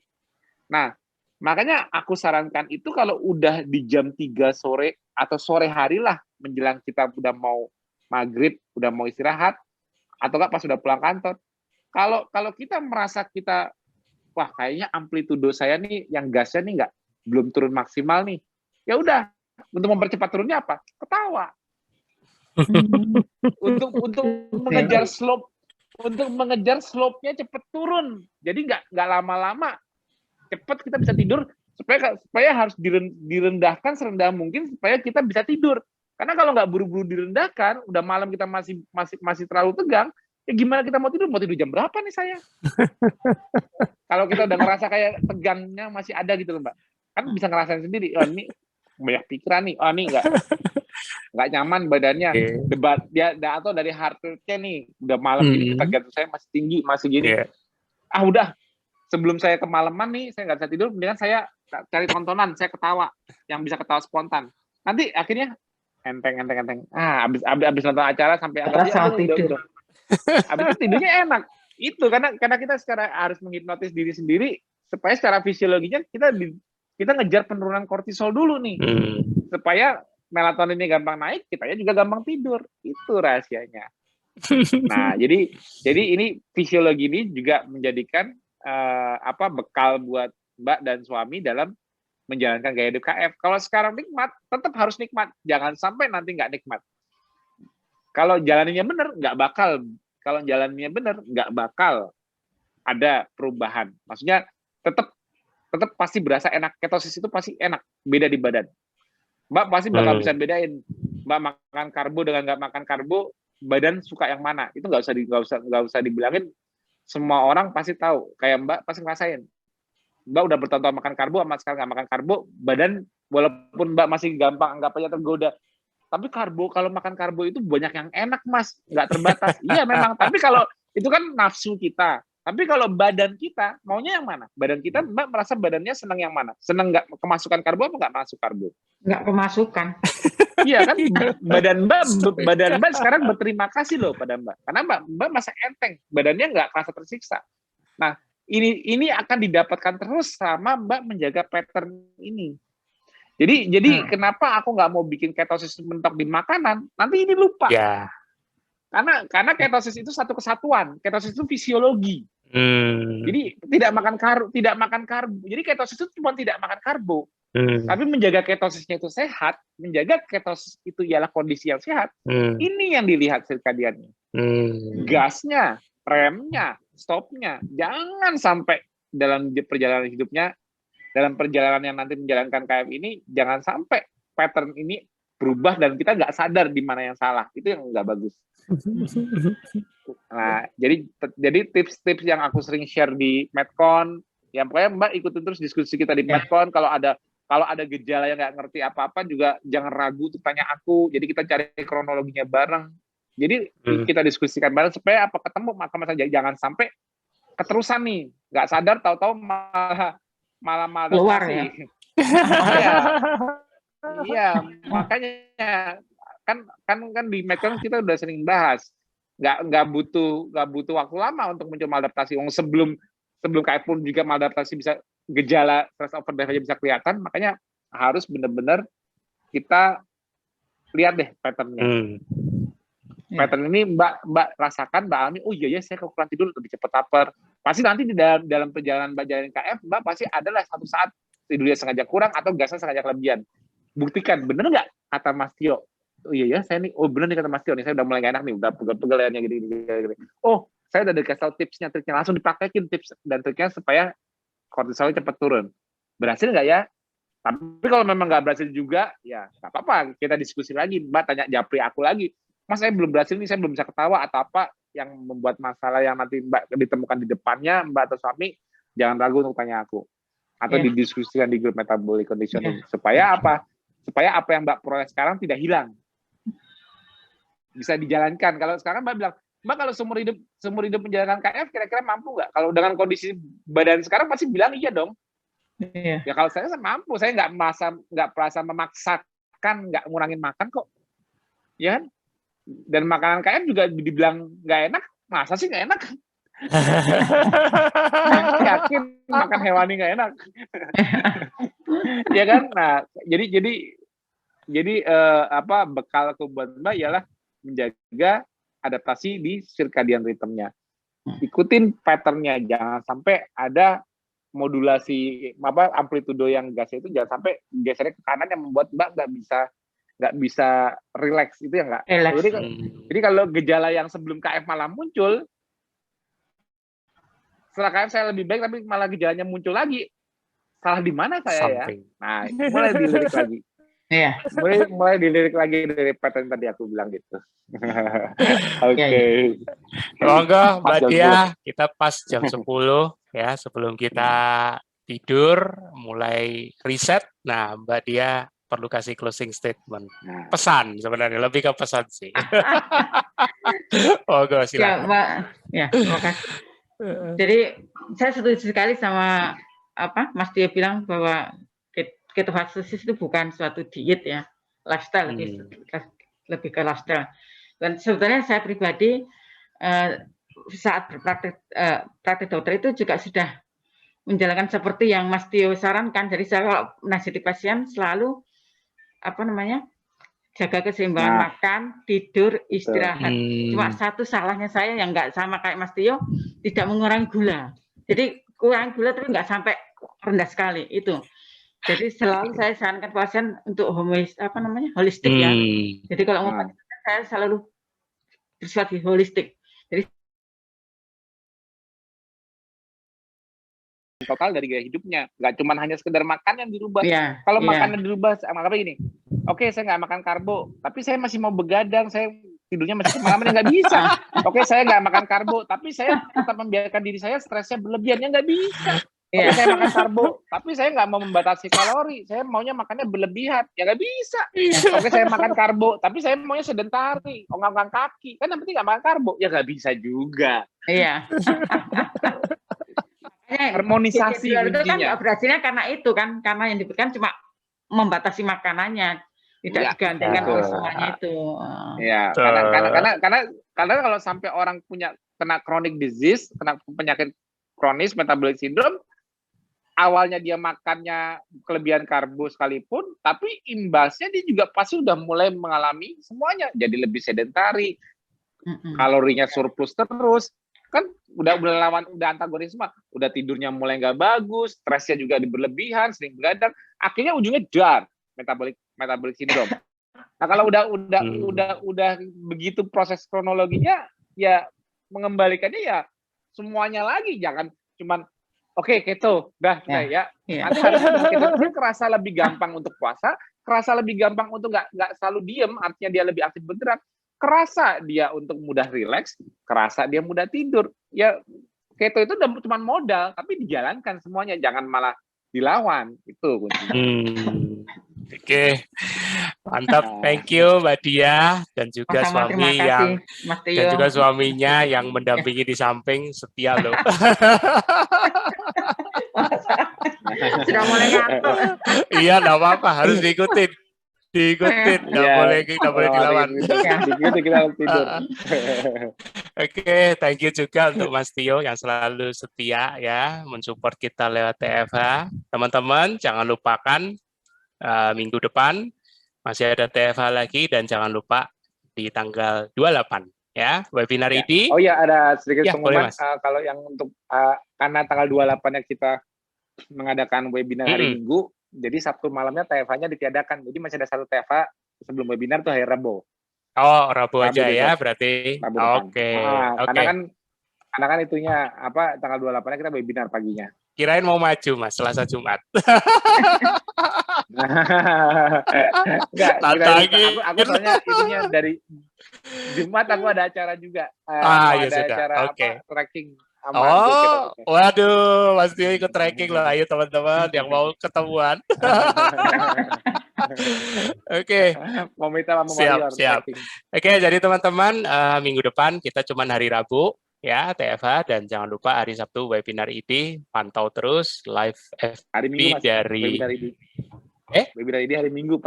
Nah, makanya aku sarankan itu kalau udah di jam 3 sore atau sore hari lah menjelang kita udah mau maghrib, udah mau istirahat, atau nggak pas udah pulang kantor. Kalau kita merasa kita, wah kayaknya amplitudo saya nih yang gasnya nih belum turun maksimal nih, ya udah untuk mempercepat turunnya apa? Ketawa. untuk mengejar slope-nya cepet turun. Jadi nggak lama-lama, cepet kita bisa tidur supaya harus direndahkan serendah mungkin supaya kita bisa tidur. Karena kalau nggak buru-buru direndahkan, udah malam kita masih terlalu tegang, ya gimana kita mau tidur? Mau tidur jam berapa nih saya? Kalau kita udah ngerasa kayak tegangnya masih ada gitu loh Mbak, kan bisa ngerasain sendiri. Oh ini banyak pikiran nih. Oh ini nggak nyaman badannya. Debat dia atau dari heart rate-nya nih udah malam ini detak jantung saya masih tinggi, masih gini. Udah sebelum saya kemalaman nih saya nggak bisa tidur, mendingan saya cari tontonan, saya ketawa yang bisa ketawa spontan. Nanti akhirnya enteng. Abis nonton acara sampai agak tidur. Abis itu tidurnya enak. Itu karena kita secara harus menghipnotis diri sendiri supaya secara fisiologinya kita ngejar penurunan kortisol dulu nih. Supaya melatoninnya gampang naik, kitanya juga gampang tidur. Itu rahasianya. Nah, jadi ini fisiologi ini juga menjadikan bekal buat Mbak dan suami dalam menjalankan gaya hidup KF. Kalau sekarang nikmat, tetap harus nikmat. Jangan sampai nanti nggak nikmat. Kalau jalannya benar, nggak bakal ada perubahan. Maksudnya tetap pasti berasa enak. Ketosis itu pasti enak, beda di badan. Mbak pasti bakal bisa bedain. Mbak makan karbo dengan nggak makan karbo, badan suka yang mana? Itu nggak usah dibilangin. Semua orang pasti tahu. Kayak Mbak pasti ngerasain. Mbak udah bertahun-tahun makan karbo, sama sekarang nggak makan karbo, badan Walaupun Mbak masih gampang anggap aja tergoda. Tapi kalau makan karbo itu banyak yang enak, Mas, nggak terbatas. Iya memang, tapi kalau itu kan nafsu kita. Tapi kalau badan kita maunya yang mana? Badan kita, Mbak merasa badannya senang yang mana? Senang nggak kemasukan karbo apa nggak masuk karbo? Nggak kemasukan. Iya kan, badan Mbak sekarang berterima kasih loh pada Mbak, karena Mbak masa enteng, badannya nggak kerasa tersiksa. Nah, ini akan didapatkan terus sama Mbak menjaga pattern ini. Jadi kenapa aku nggak mau bikin ketosis mentok di makanan? Nanti ini lupa. Ya. Karena ketosis itu satu kesatuan. Ketosis itu fisiologi. Jadi tidak makan karbo. Jadi ketosis itu cuma tidak makan karbo. Tapi menjaga ketosisnya itu sehat, menjaga ketosis itu ialah kondisi yang sehat. Ini yang dilihat sirkadiannya. Gasnya, remnya, stopnya. Jangan sampai dalam perjalanan hidupnya, dalam perjalanan yang nanti menjalankan KF ini, jangan sampai pattern ini berubah dan kita nggak sadar di mana yang salah. Itu yang nggak bagus. Nah, jadi tips-tips yang aku sering share di Medcon, yang pokoknya Mbak ikutin terus diskusi kita di Medcon. Kalau ada gejala yang nggak ngerti apa-apa juga jangan ragu untuk tanya aku. Jadi kita cari kronologinya bareng. Jadi kita diskusikan bareng supaya apa ketemu maka jangan sampai keterusan nih, nggak sadar tahu-tahu malah keluar ya. Iya, makanya kan di Medcon kita udah sering bahas nggak butuh waktu lama untuk muncul maladaptasi. Sebelum KF pun juga maladaptasi bisa gejala stress overdrive aja bisa kelihatan, makanya harus benar-benar kita lihat deh patternnya. Pattern ini Mbak rasakan, Mbak alami, oh iya saya kurang tidur lebih cepat lapar. Pasti nanti di dalam perjalanan Mbak jalanin KF, Mbak pasti adalah satu saat tidurnya sengaja kurang atau gasnya sengaja kelebihan. Buktikan, bener nggak kata Mas Tio? Oh iya saya nih, bener nih kata Mas Tio, nih saya udah mulai gak enak nih, udah pegel-pegel ya gini. Oh, saya udah dikasih tahu tipsnya, triknya, langsung dipraktekin tips dan triknya supaya kortisolnya cepat turun. Berhasil nggak ya? Tapi kalau memang nggak berhasil juga, ya nggak apa-apa, kita diskusi lagi. Mbak tanya japri aku lagi. Mas saya belum berhasil nih, saya belum bisa ketawa atau apa yang membuat masalah yang nanti Mbak ditemukan di depannya, Mbak atau suami, jangan ragu untuk tanya aku. Atau didiskusikan di grup metabolic conditioning. Supaya apa? Supaya apa yang Mbak peroleh sekarang tidak hilang. Bisa dijalankan. Kalau sekarang Mbak bilang, Mbak kalau seumur hidup menjalankan KF, kira-kira mampu nggak? Kalau dengan kondisi badan sekarang pasti bilang iya dong. Ya kalau saya mampu, saya nggak merasa memaksakan, nggak ngurangin makan kok. Ya kan? Dan makanan KF juga dibilang nggak enak, masa sih nggak enak? Yakin makan hewani nggak enak? Ya kan? Nah, jadi bekal aku buat Mbak ialah menjaga adaptasi di circadian rhythm-nya. Ikutin pattern-nya, jangan sampai ada modulasi amplitudo yang gasnya itu jangan sampai gesernya ke kanan yang membuat Mbak nggak bisa relax, itu ya nggak. Jadi kalau gejala yang sebelum KF malah muncul, setelah KF saya lebih baik tapi malah gejalanya muncul lagi, salah di mana saya ya? Nah, mulai dilirik lagi. Iya. Mulai dilirik lagi dari pattern tadi aku bilang gitu. Oke. Monggo Mbak Dia, kita pas jam 10 ya, sebelum kita tidur mulai riset. Nah, Mbak Dia perlu kasih closing statement. Pesan sebenarnya, lebih ke pesan sih. Monggo silakan. Ya, terima kasih. Jadi saya setuju sekali sama Mas Tio bilang bahwa ketofastosis itu bukan suatu diet ya, lifestyle, lebih ke lifestyle. Dan sebetulnya saya pribadi saat praktek dokter itu juga sudah menjalankan seperti yang Mas Tio sarankan. Jadi saya kalau menasihati pasien selalu jaga keseimbangan makan, tidur, istirahat. Cuma satu salahnya saya yang nggak sama kayak Mas Tio, tidak mengurangi gula. Jadi kurang gula tapi nggak sampai rendah sekali itu. Jadi selalu saya sarankan pasien untuk holistik ya. Jadi kalau mau saya selalu bersifat holistik. Jadi total dari gaya hidupnya, nggak cuma hanya sekedar makan yang dirubah. Kalau makannya dirubah, apa ini? Oke, saya nggak makan karbo, tapi saya masih mau begadang, saya tidurnya masih kemalaman, nggak bisa. Oke, saya nggak makan karbo, tapi saya tetap membiarkan diri saya stresnya berlebihan, nggak bisa. Oke, saya makan karbo, tapi saya nggak mau membatasi kalori. Saya maunya makannya berlebihan. Ya nggak bisa. Oke, saya makan karbo, tapi saya maunya sedentari, ongkang kaki. Kan yang penting nggak makan karbo. Ya nggak bisa juga. Iya. Harmonisasi itu kan kuncinya. berhasilnya karena itu kan, karena yang diberikan cuma membatasi makanannya, tidak Ya, digantikan betul. oleh semuanya itu. Ya, karena kalau sampai orang kena chronic disease, kena penyakit kronis metabolic syndrome, awalnya dia makannya kelebihan karbo sekalipun, tapi imbasnya dia juga pasti udah mulai mengalami semuanya, jadi lebih sedentari, kalorinya surplus terus, kan udah antagonis semua, udah tidurnya mulai nggak bagus, stresnya juga berlebihan, sering begadang, akhirnya ujungnya dar metabolic syndrome. Nah, kalau udah begitu proses kronologinya, ya mengembalikannya ya semuanya lagi, jangan cuman oke, keto, dah ya. Nanti harusnya keto kerasa lebih gampang untuk puasa, kerasa lebih gampang untuk nggak selalu diem, artinya dia lebih aktif bergerak, kerasa dia untuk mudah rileks, kerasa dia mudah tidur. Ya keto itu udah cuma modal, tapi dijalankan semuanya, jangan malah dilawan. Itu kuncinya. Oke, mantap. Thank you Mbak Dia dan juga suaminya yang mendampingi di samping, setia loh. Sudah mulai ngantuk. Iya, enggak apa-apa, harus diikutin. Enggak boleh dilawan. Kita tidur. Oke, thank you juga untuk Mas Tio yang selalu setia ya mensupport kita lewat TFH. Teman-teman, jangan lupakan minggu depan masih ada TFH lagi, dan jangan lupa di tanggal 28 ya webinar ID. Oh ya, ada sedikit pengumuman kalau yang untuk karena tanggal 28-nya kita mengadakan webinar hari Minggu, jadi Sabtu malamnya TFH-nya ditiadakan. Jadi masih ada satu TFH sebelum webinar tuh hari Rabu. Oh, Rabu aja ya berarti. Oke. Karena kan itunya tanggal 28-nya kita webinar paginya. Kirain mau maju Mas, Selasa Jumat. Enggak, aku soalnya itunya dari Jumat aku ada acara juga. Ya ada sudah. acara tracking. Waduh, Mas Tio ikut tracking loh. Ayo teman-teman yang mau ketemuan. Oke. Mau minta siap. Oke, jadi teman-teman minggu depan kita cuma hari Rabu ya TFH, dan jangan lupa hari Sabtu webinar ID, pantau terus live FB dari webinar ID hari Minggu.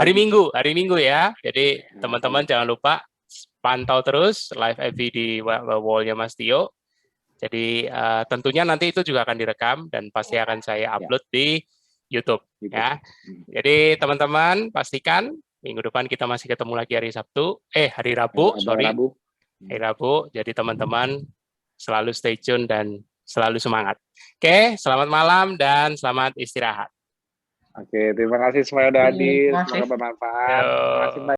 Hari Minggu ya. Jadi teman-teman jangan lupa pantau terus live FB di wall-nya Mas Tio. Jadi tentunya nanti itu juga akan direkam dan pasti akan saya upload di YouTube ya. Jadi teman-teman pastikan minggu depan kita masih ketemu lagi hari Rabu. Hari Rabu. Jadi teman-teman selalu stay tune dan selalu semangat. Oke, selamat malam dan selamat istirahat. Oke, terima kasih semuanya udah hadir, semoga bermanfaat. Terima kasih.